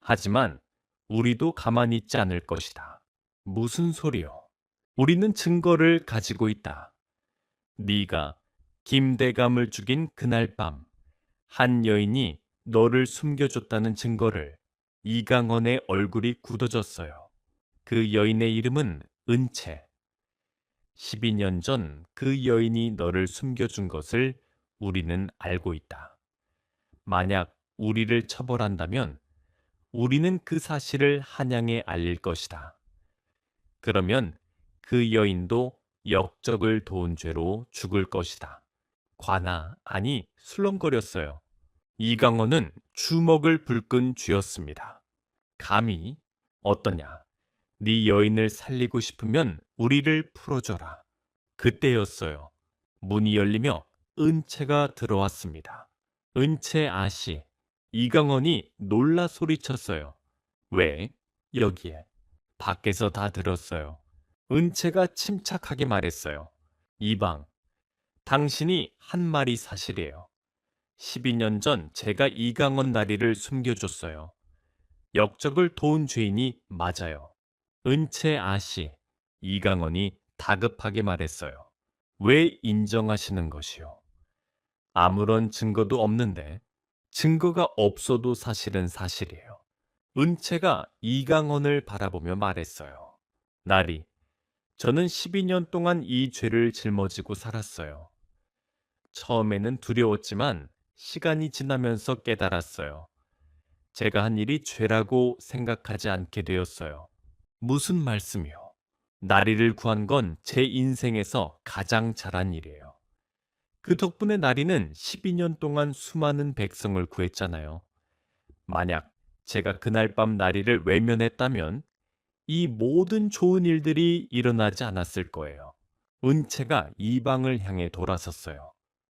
하지만 우리도 가만히 있지 않을 것이다. 무슨 소리요? 우리는 증거를 가지고 있다. 네가 김대감을 죽인 그날 밤 한 여인이 너를 숨겨줬다는 증거를. 이강원의 얼굴이 굳어졌어요. 그 여인의 이름은 은채. 12년 전 그 여인이 너를 숨겨준 것을 우리는 알고 있다. 만약 우리를 처벌한다면 우리는 그 사실을 한양에 알릴 것이다. 그러면 그 여인도 역적을 도운 죄로 죽을 것이다. 관아, 아니 술렁거렸어요. 이강원은 주먹을 불끈 쥐었습니다. 감히 어떠냐? 네 여인을 살리고 싶으면 우리를 풀어줘라. 그때였어요. 문이 열리며 은채가 들어왔습니다. 은채 아씨. 이강원이 놀라 소리쳤어요. 왜? 여기에. 밖에서 다 들었어요. 은채가 침착하게 말했어요. 이방, 당신이 한 말이 사실이에요. 12년 전 제가 이강원 나리를 숨겨줬어요. 역적을 도운 죄인이 맞아요. 은채 아씨, 이강원이 다급하게 말했어요. 왜 인정하시는 것이요? 아무런 증거도 없는데 증거가 없어도 사실은 사실이에요. 은채가 이강원을 바라보며 말했어요. 나리, 저는 12년 동안 이 죄를 짊어지고 살았어요. 처음에는 두려웠지만 시간이 지나면서 깨달았어요. 제가 한 일이 죄라고 생각하지 않게 되었어요. 무슨 말씀이요? 나리를 구한 건 제 인생에서 가장 잘한 일이에요. 그 덕분에 나리는 12년 동안 수많은 백성을 구했잖아요. 만약 제가 그날 밤 나리를 외면했다면 이 모든 좋은 일들이 일어나지 않았을 거예요. 은채가 이방을 향해 돌아섰어요.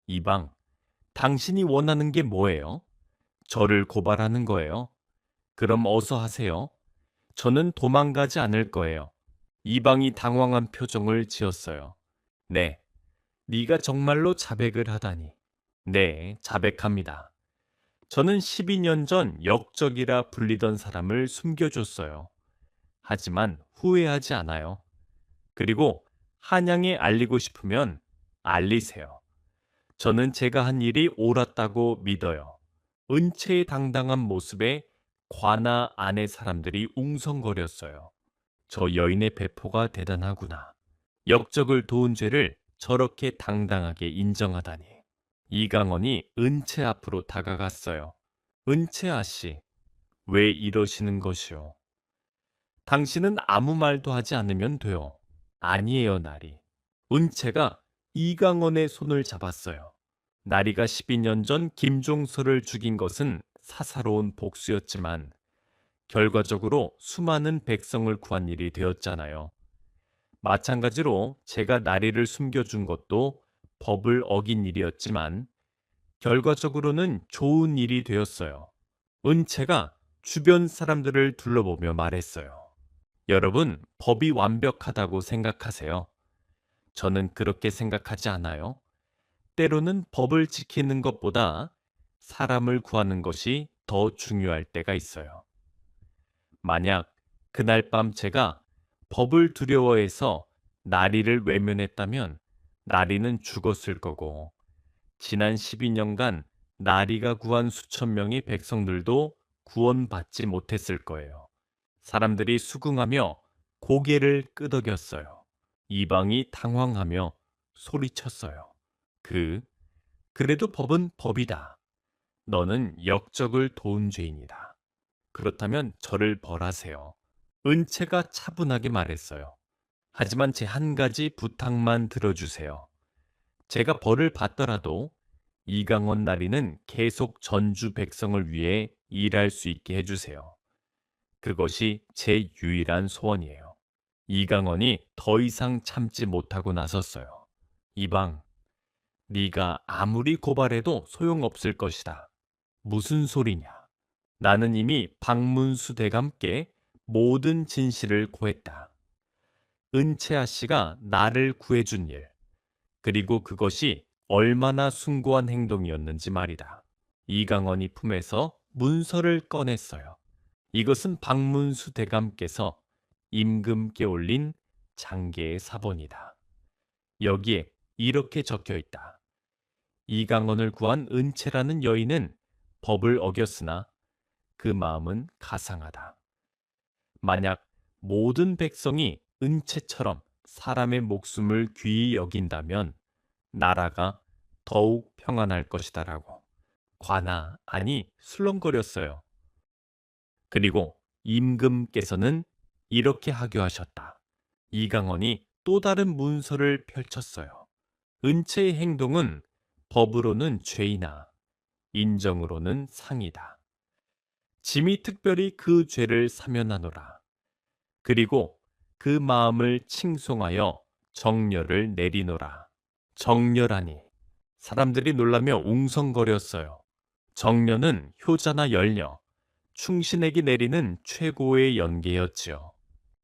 이방, 당신이 원하는 게 뭐예요? 저를 고발하는 거예요. 그럼 어서 하세요. 저는 도망가지 않을 거예요. 이방이 당황한 표정을 지었어요. 네, 네가 정말로 자백을 하다니. 네, 자백합니다. 저는 12년 전 역적이라 불리던 사람을 숨겨줬어요. 하지만 후회하지 않아요. 그리고 한양에 알리고 싶으면 알리세요. 저는 제가 한 일이 옳았다고 믿어요. 은채의 당당한 모습에 관아 안의 사람들이 웅성거렸어요. 저 여인의 배포가 대단하구나. 역적을 도운 죄를 저렇게 당당하게 인정하다니. 이강원이 은채 앞으로 다가갔어요. 은채 아씨, 왜 이러시는 것이오? 당신은 아무 말도 하지 않으면 돼요. 아니에요, 나리. 은채가 이강원의 손을 잡았어요. 나리가 12년 전 김종서를 죽인 것은 사사로운 복수였지만 결과적으로 수많은 백성을 구한 일이 되었잖아요. 마찬가지로 제가 나리를 숨겨준 것도 법을 어긴 일이었지만 결과적으로는 좋은 일이 되었어요. 은채가 주변 사람들을 둘러보며 말했어요. 여러분, 법이 완벽하다고 생각하세요? 저는 그렇게 생각하지 않아요. 때로는 법을 지키는 것보다 사람을 구하는 것이 더 중요할 때가 있어요. 만약 그날 밤 제가 법을 두려워해서 나리를 외면했다면 나리는 죽었을 거고, 지난 12년간 나리가 구한 수천 명의 백성들도 구원받지 못했을 거예요. 사람들이 수긍하며 고개를 끄덕였어요. 이방이 당황하며 소리쳤어요. 그래도 법은 법이다. 너는 역적을 도운 죄인이다. 그렇다면 저를 벌하세요. 은채가 차분하게 말했어요. 하지만 제 한 가지 부탁만 들어주세요. 제가 벌을 받더라도 이강원 나리는 계속 전주 백성을 위해 일할 수 있게 해주세요. 그것이 제 유일한 소원이에요. 이강원이 더 이상 참지 못하고 나섰어요. 이방, 네가 아무리 고발해도 소용없을 것이다. 무슨 소리냐? 나는 이미 박문수 대감께 모든 진실을 고했다. 은채아 씨가 나를 구해준 일, 그리고 그것이 얼마나 숭고한 행동이었는지 말이다. 이강원이 품에서 문서를 꺼냈어요. 이것은 박문수 대감께서 임금께 올린 장계의 사본이다. 여기에 이렇게 적혀 있다. 이강원을 구한 은채라는 여인은 법을 어겼으나 그 마음은 가상하다. 만약 모든 백성이 은채처럼 사람의 목숨을 귀히 여긴다면 나라가 더욱 평안할 것이다라고 관아 아니 술렁거렸어요. 그리고 임금께서는 이렇게 하교하셨다. 이강원이 또 다른 문서를 펼쳤어요. 은채의 행동은 법으로는 죄이나 인정으로는 상이다. 짐이 특별히 그 죄를 사면하노라. 그리고 그 마음을 칭송하여 정렬을 내리노라. 정렬하니 사람들이 놀라며 웅성거렸어요. 정렬은 효자나 열녀, 충신에게 내리는 최고의 연계였지요.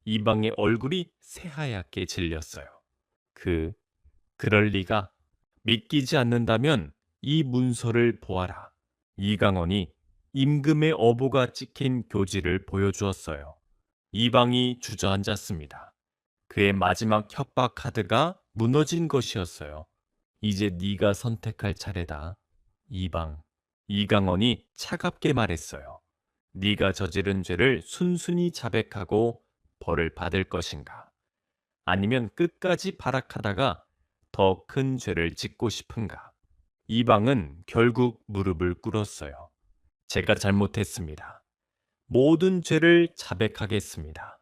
이방의 얼굴이 새하얗게 질렸어요. 그럴 리가. 믿기지 않는다면 이 문서를 보아라. 이강원이 임금의 어보가 찍힌 교지를 보여주었어요. 이방이 주저앉았습니다. 그의 마지막 협박 카드가 무너진 것이었어요. 이제 네가 선택할 차례다. 이방. 이강원이 차갑게 말했어요. 네가 저지른 죄를 순순히 자백하고 벌을 받을 것인가? 아니면 끝까지 발악하다가 더 큰 죄를 짓고 싶은가? 이방은 결국 무릎을 꿇었어요. 제가 잘못했습니다. 모든 죄를 자백하겠습니다.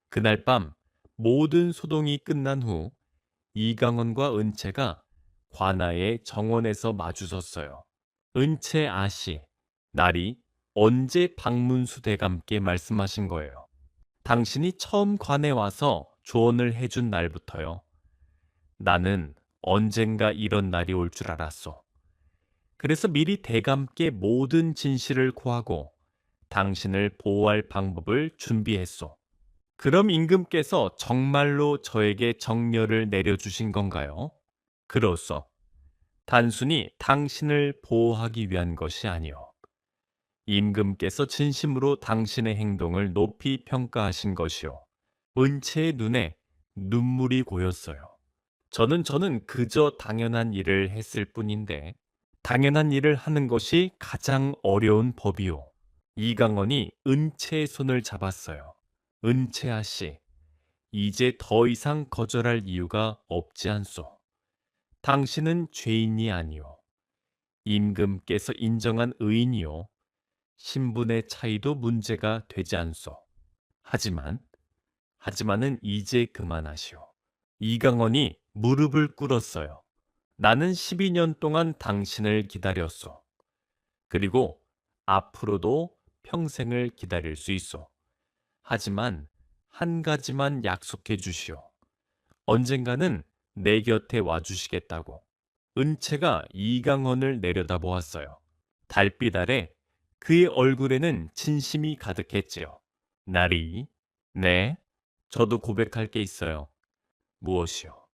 그날 밤 모든 소동이 끝난 후 이강원과 은채가 관아의 정원에서 마주섰어요. 은채 아씨, 날이 언제 박문수 대감께 말씀하신 거예요? 당신이 처음 관에 와서 조언을 해준 날부터요. 나는 언젠가 이런 날이 올 줄 알았소. 그래서 미리 대감께 모든 진실을 고하고 당신을 보호할 방법을 준비했소. 그럼 임금께서 정말로 저에게 정렬을 내려주신 건가요? 그로써 단순히 당신을 보호하기 위한 것이 아니요. 임금께서 진심으로 당신의 행동을 높이 평가하신 것이요. 은채의 눈에 눈물이 고였어요. 저는 그저 당연한 일을 했을 뿐인데, 당연한 일을 하는 것이 가장 어려운 법이요. 이강원이 은채의 손을 잡았어요. 은채아 씨, 이제 더 이상 거절할 이유가 없지 않소. 당신은 죄인이 아니오. 임금께서 인정한 의인이요. 신분의 차이도 문제가 되지 않소. 하지만은 이제 그만하시오. 이강원이 무릎을 꿇었어요. 나는 12년 동안 당신을 기다렸소. 그리고 앞으로도 평생을 기다릴 수 있소. 하지만 한 가지만 약속해 주시오. 언젠가는 내 곁에 와주시겠다고. 은채가 이강원을 내려다보았어요. 달빛 아래 그의 얼굴에는 진심이 가득했지요. 나리, 네, 저도 고백할 게 있어요. 무엇이요?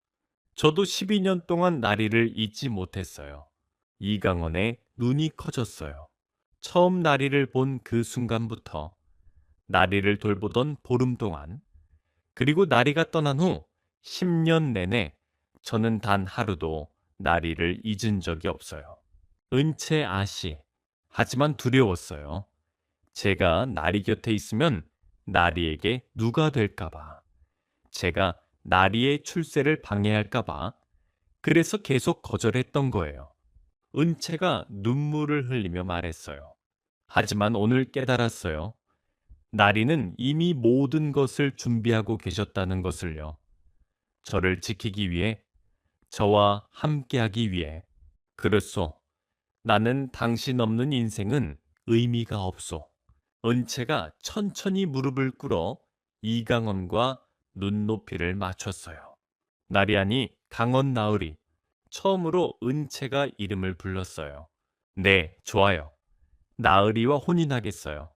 저도 12년 동안 나리를 잊지 못했어요. 이강원의 눈이 커졌어요. 처음 나리를 본 그 순간부터 나리를 돌보던 보름 동안, 그리고 나리가 떠난 후 10년 내내 저는 단 하루도 나리를 잊은 적이 없어요. 은채 아씨. 하지만 두려웠어요. 제가 나리 곁에 있으면 나리에게 누가 될까봐. 제가 나리의 출세를 방해할까봐. 그래서 계속 거절했던 거예요. 은채가 눈물을 흘리며 말했어요. 하지만 오늘 깨달았어요. 나리는 이미 모든 것을 준비하고 계셨다는 것을요. 저를 지키기 위해, 저와 함께하기 위해. 그렇소. 나는 당신 없는 인생은 의미가 없소. 은채가 천천히 무릎을 꿇어 이강원과 눈높이를 맞췄어요. 나리아니 강원 나으리. 처음으로 은채가 이름을 불렀어요. 네, 좋아요. 나으리와 혼인하겠어요.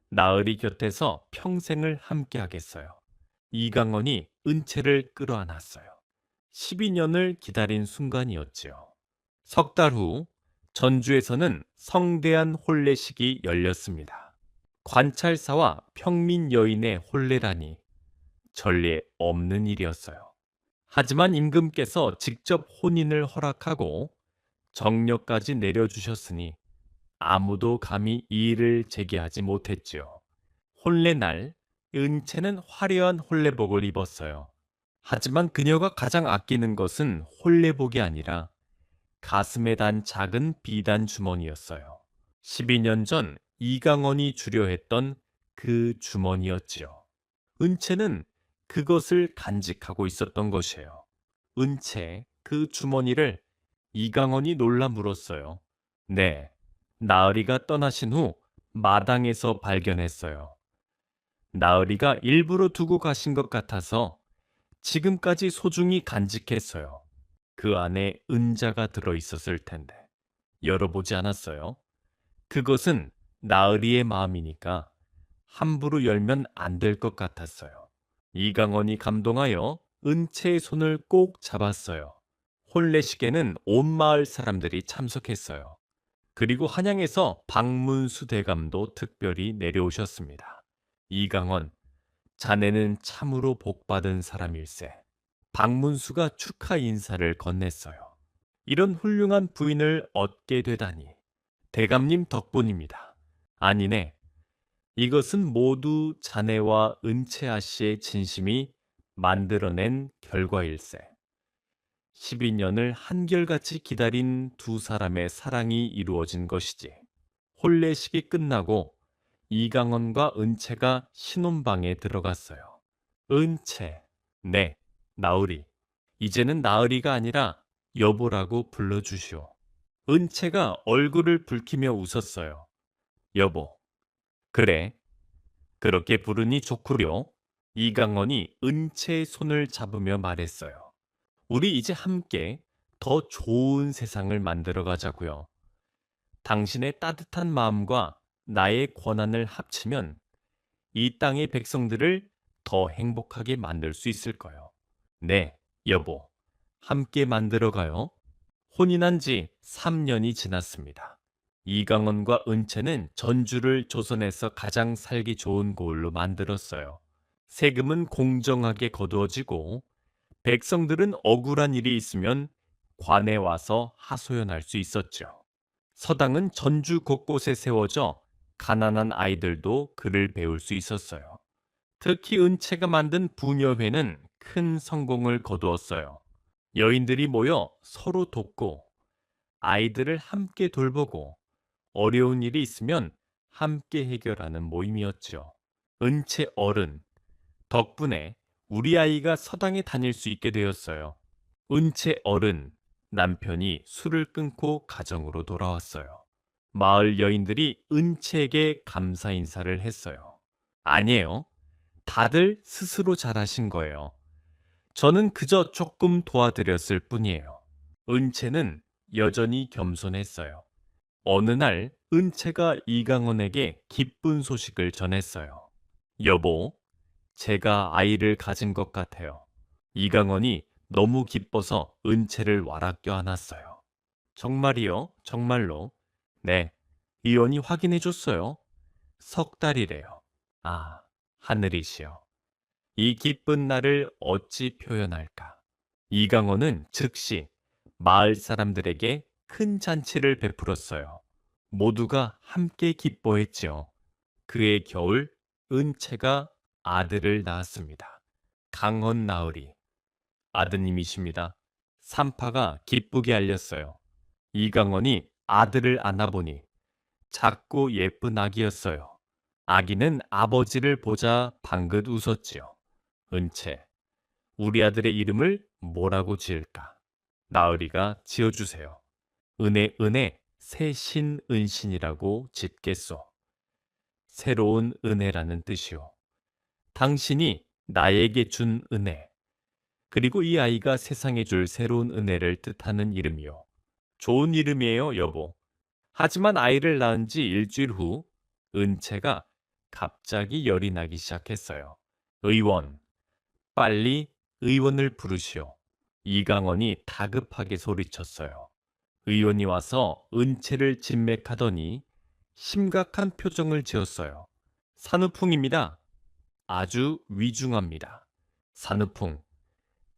나으리 곁에서 평생을 함께하겠어요. 이강원이 은채를 끌어안았어요. 12년을 기다린 순간이었지요. 석 달 후 전주에서는 성대한 혼례식이 열렸습니다. 관찰사와 평민 여인의 혼례라니 전례 없는 일이었어요. 하지만 임금께서 직접 혼인을 허락하고 정력까지 내려주셨으니 아무도 감히 이의를 제기하지 못했지요. 혼례날 은채는 화려한 혼례복을 입었어요. 하지만 그녀가 가장 아끼는 것은 혼례복이 아니라 가슴에 단 작은 비단 주머니였어요. 12년 전 이강원이 주려 했던 그 주머니였지요. 은채는 그것을 간직하고 있었던 것이에요. 은채, 그 주머니를 이강원이 놀라 물었어요. 네, 나으리가 떠나신 후 마당에서 발견했어요. 나으리가 일부러 두고 가신 것 같아서 지금까지 소중히 간직했어요. 그 안에 은자가 들어 있었을 텐데. 열어보지 않았어요. 그것은 나으리의 마음이니까 함부로 열면 안 될 것 같았어요. 이강원이 감동하여 은채의 손을 꼭 잡았어요. 혼례식에는 온 마을 사람들이 참석했어요. 그리고 한양에서 박문수 대감도 특별히 내려오셨습니다. 이강원, 자네는 참으로 복받은 사람일세. 박문수가 축하 인사를 건넸어요. 이런 훌륭한 부인을 얻게 되다니. 대감님 덕분입니다. 아니네. 이것은 모두 자네와 은채아 씨의 진심이 만들어낸 결과일세. 12년을 한결같이 기다린 두 사람의 사랑이 이루어진 것이지. 혼례식이 끝나고 이강원과 은채가 신혼방에 들어갔어요. 은채, 네, 나으리. 이제는 나으리가 아니라 여보라고 불러주시오. 은채가 얼굴을 붉히며 웃었어요. 여보, 그래, 그렇게 부르니 좋구려. 이강원이 은채의 손을 잡으며 말했어요. 우리 이제 함께 더 좋은 세상을 만들어 가자고요. 당신의 따뜻한 마음과 나의 권한을 합치면 이 땅의 백성들을 더 행복하게 만들 수 있을 거요. 네, 여보. 함께 만들어가요. 혼인한 지 3년이 지났습니다. 이강원과 은채는 전주를 조선에서 가장 살기 좋은 고을로 만들었어요. 세금은 공정하게 거두어지고 백성들은 억울한 일이 있으면 관에 와서 하소연할 수 있었죠. 서당은 전주 곳곳에 세워져 가난한 아이들도 글을 배울 수 있었어요. 특히 은채가 만든 부녀회는 큰 성공을 거두었어요. 여인들이 모여 서로 돕고 아이들을 함께 돌보고 어려운 일이 있으면 함께 해결하는 모임이었죠. 은채 어른 덕분에 우리 아이가 서당에 다닐 수 있게 되었어요. 은채 어른 남편이 술을 끊고 가정으로 돌아왔어요. 마을 여인들이 은채에게 감사 인사를 했어요. 아니에요. 다들 스스로 잘하신 거예요. 저는 그저 조금 도와드렸을 뿐이에요. 은채는 여전히 겸손했어요. 어느 날 은채가 이강원에게 기쁜 소식을 전했어요. 여보, 제가 아이를 가진 것 같아요. 이강원이 너무 기뻐서 은채를 와락 껴안았어요. 정말이요? 정말로? 네, 의원이 확인해 줬어요. 석 달이래요. 아, 하늘이시여. 이 기쁜 날을 어찌 표현할까? 이강원은 즉시 마을 사람들에게 큰 잔치를 베풀었어요. 모두가 함께 기뻐했지요. 그해 겨울 은채가 아들을 낳았습니다. 강헌 나으리 아드님이십니다. 산파가 기쁘게 알렸어요. 이강원이 아들을 안아보니 작고 예쁜 아기였어요. 아기는 아버지를 보자 방긋 웃었지요. 은채, 우리 아들의 이름을 뭐라고 지을까? 나으리가 지어주세요. 은혜, 새신 은신이라고 짓겠소. 새로운 은혜라는 뜻이요. 당신이 나에게 준 은혜, 그리고 이 아이가 세상에 줄 새로운 은혜를 뜻하는 이름이요. 좋은 이름이에요, 여보. 하지만 아이를 낳은 지 일주일 후 은채가 갑자기 열이 나기 시작했어요. 의원, 빨리 의원을 부르시오. 이강원이 다급하게 소리쳤어요. 의원이 와서 은채를 진맥하더니 심각한 표정을 지었어요. 산후풍입니다. 아주 위중합니다. 산후풍.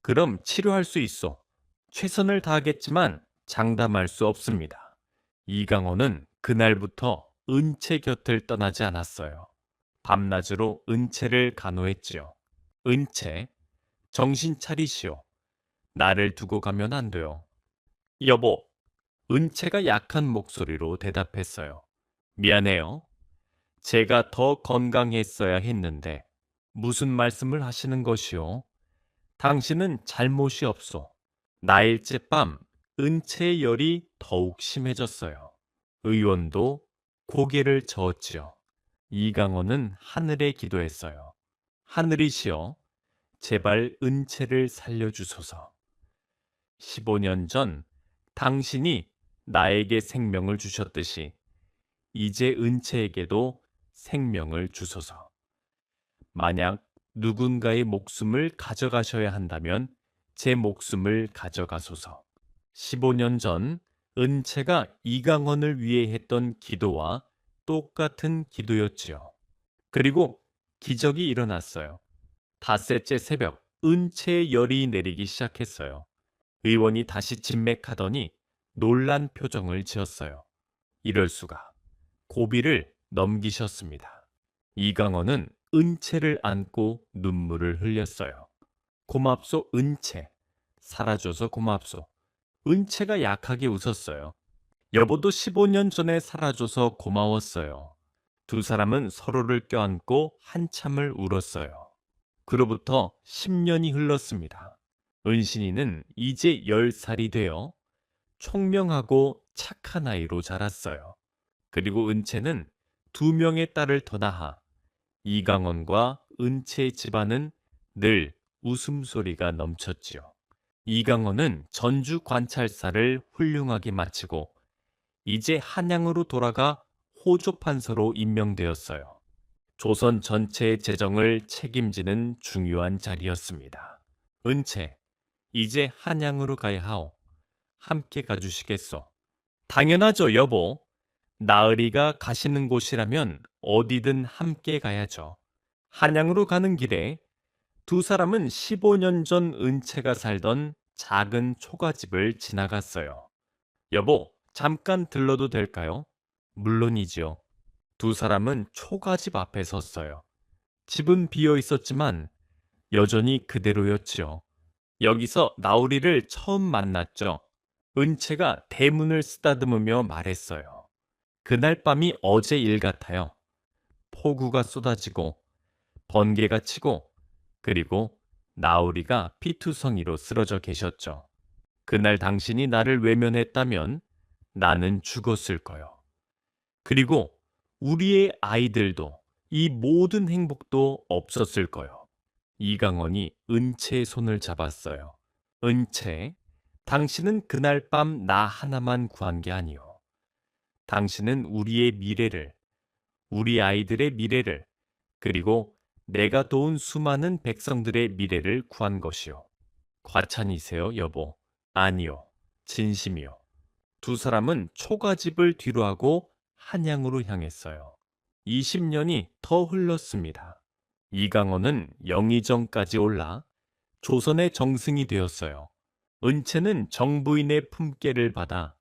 그럼 치료할 수 있어. 최선을 다하겠지만 장담할 수 없습니다. 이강원은 그날부터 은채 곁을 떠나지 않았어요. 밤낮으로 은채를 간호했지요. 은채, 정신 차리시오. 나를 두고 가면 안 돼요. 여보, 은채가 약한 목소리로 대답했어요. 미안해요. 제가 더 건강했어야 했는데 무슨 말씀을 하시는 것이오? 당신은 잘못이 없소. 나일째 밤 은채의 열이 더욱 심해졌어요. 의원도 고개를 저었지요. 이강원은 하늘에 기도했어요. 하늘이시여, 제발 은채를 살려주소서. 15년 전 당신이 나에게 생명을 주셨듯이 이제 은채에게도 생명을 주소서. 만약 누군가의 목숨을 가져가셔야 한다면 제 목숨을 가져가소서. 15년 전 은채가 이강원을 위해 했던 기도와 똑같은 기도였지요. 그리고 기적이 일어났어요. 닷새째 새벽 은채의 열이 내리기 시작했어요. 의원이 다시 진맥하더니 놀란 표정을 지었어요. 이럴 수가. 고비를 넘기셨습니다. 이강원은 은채를 안고 눈물을 흘렸어요. 고맙소 은채. 살아줘서 고맙소. 은채가 약하게 웃었어요. 여보도 15년 전에 살아줘서 고마웠어요. 두 사람은 서로를 껴안고 한참을 울었어요. 그로부터 10년이 흘렀습니다. 은신이는 이제 10살이 되어 총명하고 착한 아이로 자랐어요. 그리고 은채는 2명의 딸을 더 낳아 이강원과 은채의 집안은 늘 웃음소리가 넘쳤지요. 이강원은 전주 관찰사를 훌륭하게 마치고 이제 한양으로 돌아가 호조 판서로 임명되었어요. 조선 전체의 재정을 책임지는 중요한 자리였습니다. 은채, 이제 한양으로 가야 하오. 함께 가주시겠소? 당연하죠, 여보. 나으리가 가시는 곳이라면 어디든 함께 가야죠. 한양으로 가는 길에 두 사람은 15년 전 은채가 살던 작은 초가집을 지나갔어요. 여보, 잠깐 들러도 될까요? 물론이지요. 두 사람은 초가집 앞에 섰어요. 집은 비어 있었지만 여전히 그대로였지요. 여기서 나우리를 처음 만났죠. 은채가 대문을 쓰다듬으며 말했어요. 그날 밤이 어제 일 같아요. 폭우가 쏟아지고 번개가 치고 그리고 나우리가 피투성이로 쓰러져 계셨죠. 그날 당신이 나를 외면했다면 나는 죽었을 거요. 그리고 우리의 아이들도 이 모든 행복도 없었을 거요. 이강원이 은채의 손을 잡았어요. 은채, 당신은 그날 밤 나 하나만 구한 게 아니오. 당신은 우리의 미래를, 우리 아이들의 미래를, 그리고 내가 도운 수많은 백성들의 미래를 구한 것이오. 과찬이세요, 여보. 아니요, 진심이요. 두 사람은 초가집을 뒤로하고 한양으로 향했어요. 20년이 더 흘렀습니다. 이강원은 영의정까지 올라 조선의 정승이 되었어요. 은채는 정부인의 품계를 받아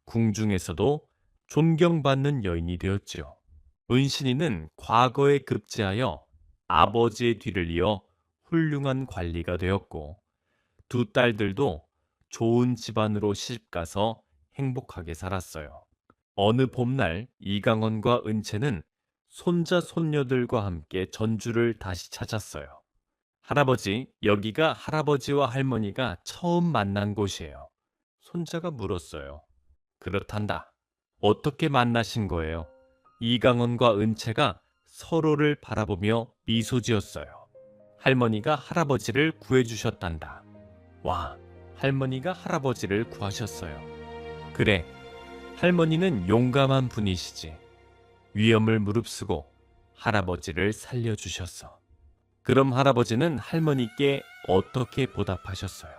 궁중에서도 존경받는 여인이 되었지요. 은신이는 과거에 급제하여 아버지의 뒤를 이어 훌륭한 관리가 되었고 두 딸들도 좋은 집안으로 시집가서 행복하게 살았어요. 어느 봄날 이강원과 은채는 손자 손녀들과 함께 전주를 다시 찾았어요. 할아버지, 여기가 할아버지와 할머니가 처음 만난 곳이에요. 손자가 물었어요. 그렇단다. 어떻게 만나신 거예요? 이강원과 은채가 서로를 바라보며 미소 지었어요. 할머니가 할아버지를 구해주셨단다. 와, 할머니가 할아버지를 구하셨어요. 그래, 할머니는 용감한 분이시지. 위험을 무릅쓰고 할아버지를 살려주셨어. 그럼 할아버지는 할머니께 어떻게 보답하셨어요?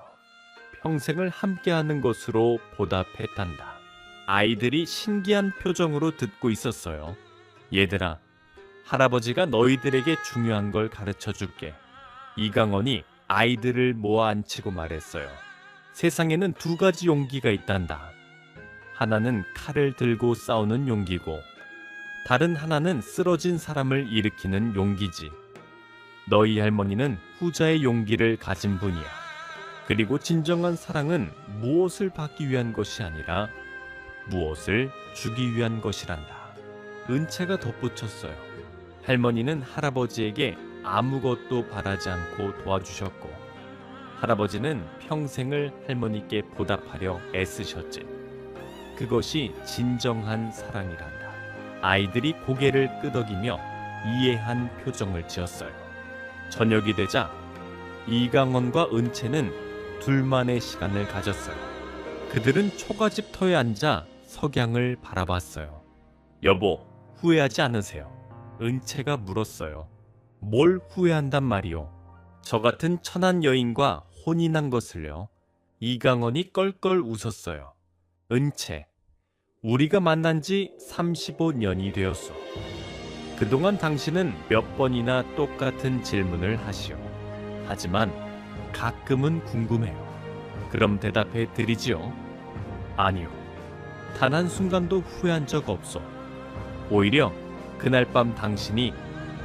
평생을 함께하는 것으로 보답했단다. 아이들이 신기한 표정으로 듣고 있었어요. 얘들아, 할아버지가 너희들에게 중요한 걸 가르쳐 줄게. 이강원이 아이들을 모아 앉히고 말했어요. 세상에는 두 가지 용기가 있단다. 하나는 칼을 들고 싸우는 용기고 다른 하나는 쓰러진 사람을 일으키는 용기지. 너희 할머니는 후자의 용기를 가진 분이야. 그리고 진정한 사랑은 무엇을 받기 위한 것이 아니라 무엇을 주기 위한 것이란다. 은채가 덧붙였어요. 할머니는 할아버지에게 아무것도 바라지 않고 도와주셨고 할아버지는 평생을 할머니께 보답하려 애쓰셨지. 그것이 진정한 사랑이란다. 아이들이 고개를 끄덕이며 이해한 표정을 지었어요. 저녁이 되자 이강원과 은채는 둘만의 시간을 가졌어요. 그들은 초가집 터에 앉아 석양을 바라봤어요. 여보, 후회하지 않으세요? 은채가 물었어요. 뭘 후회한단 말이오? 저 같은 천한 여인과 혼인한 것을요? 이강원이 껄껄 웃었어요. 은채, 우리가 만난 지 35년이 되었소. 그동안 당신은 몇 번이나 똑같은 질문을 하시오. 하지만 가끔은 궁금해요. 그럼 대답해 드리지요. 아니요. 단 한순간도 후회한 적 없소. 오히려 그날 밤 당신이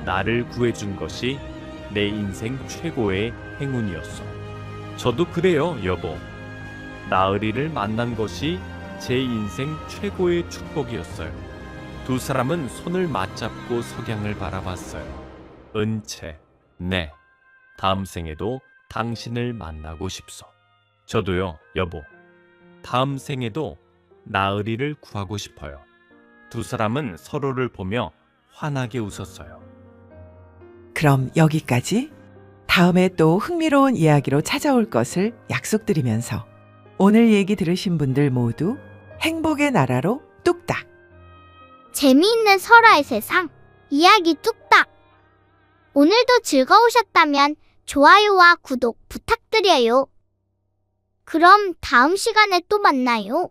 나를 구해준 것이 내 인생 최고의 행운이었소. 저도 그래요, 여보. 나으리를 만난 것이 제 인생 최고의 축복이었어요. 두 사람은 손을 맞잡고 석양을 바라봤어요. 은채, 네. 다음 생에도 당신을 만나고 싶소. 저도요, 여보. 다음 생에도 나으리를 구하고 싶어요. 두 사람은 서로를 보며 환하게 웃었어요. 그럼 여기까지. 다음에 또 흥미로운 이야기로 찾아올 것을 약속드리면서 오늘 얘기 들으신 분들 모두 행복의 나라로 뚝딱! 재미있는 설화의 세상 이야기 뚝딱! 오늘도 즐거우셨다면 좋아요와 구독 부탁드려요. 그럼 다음 시간에 또 만나요.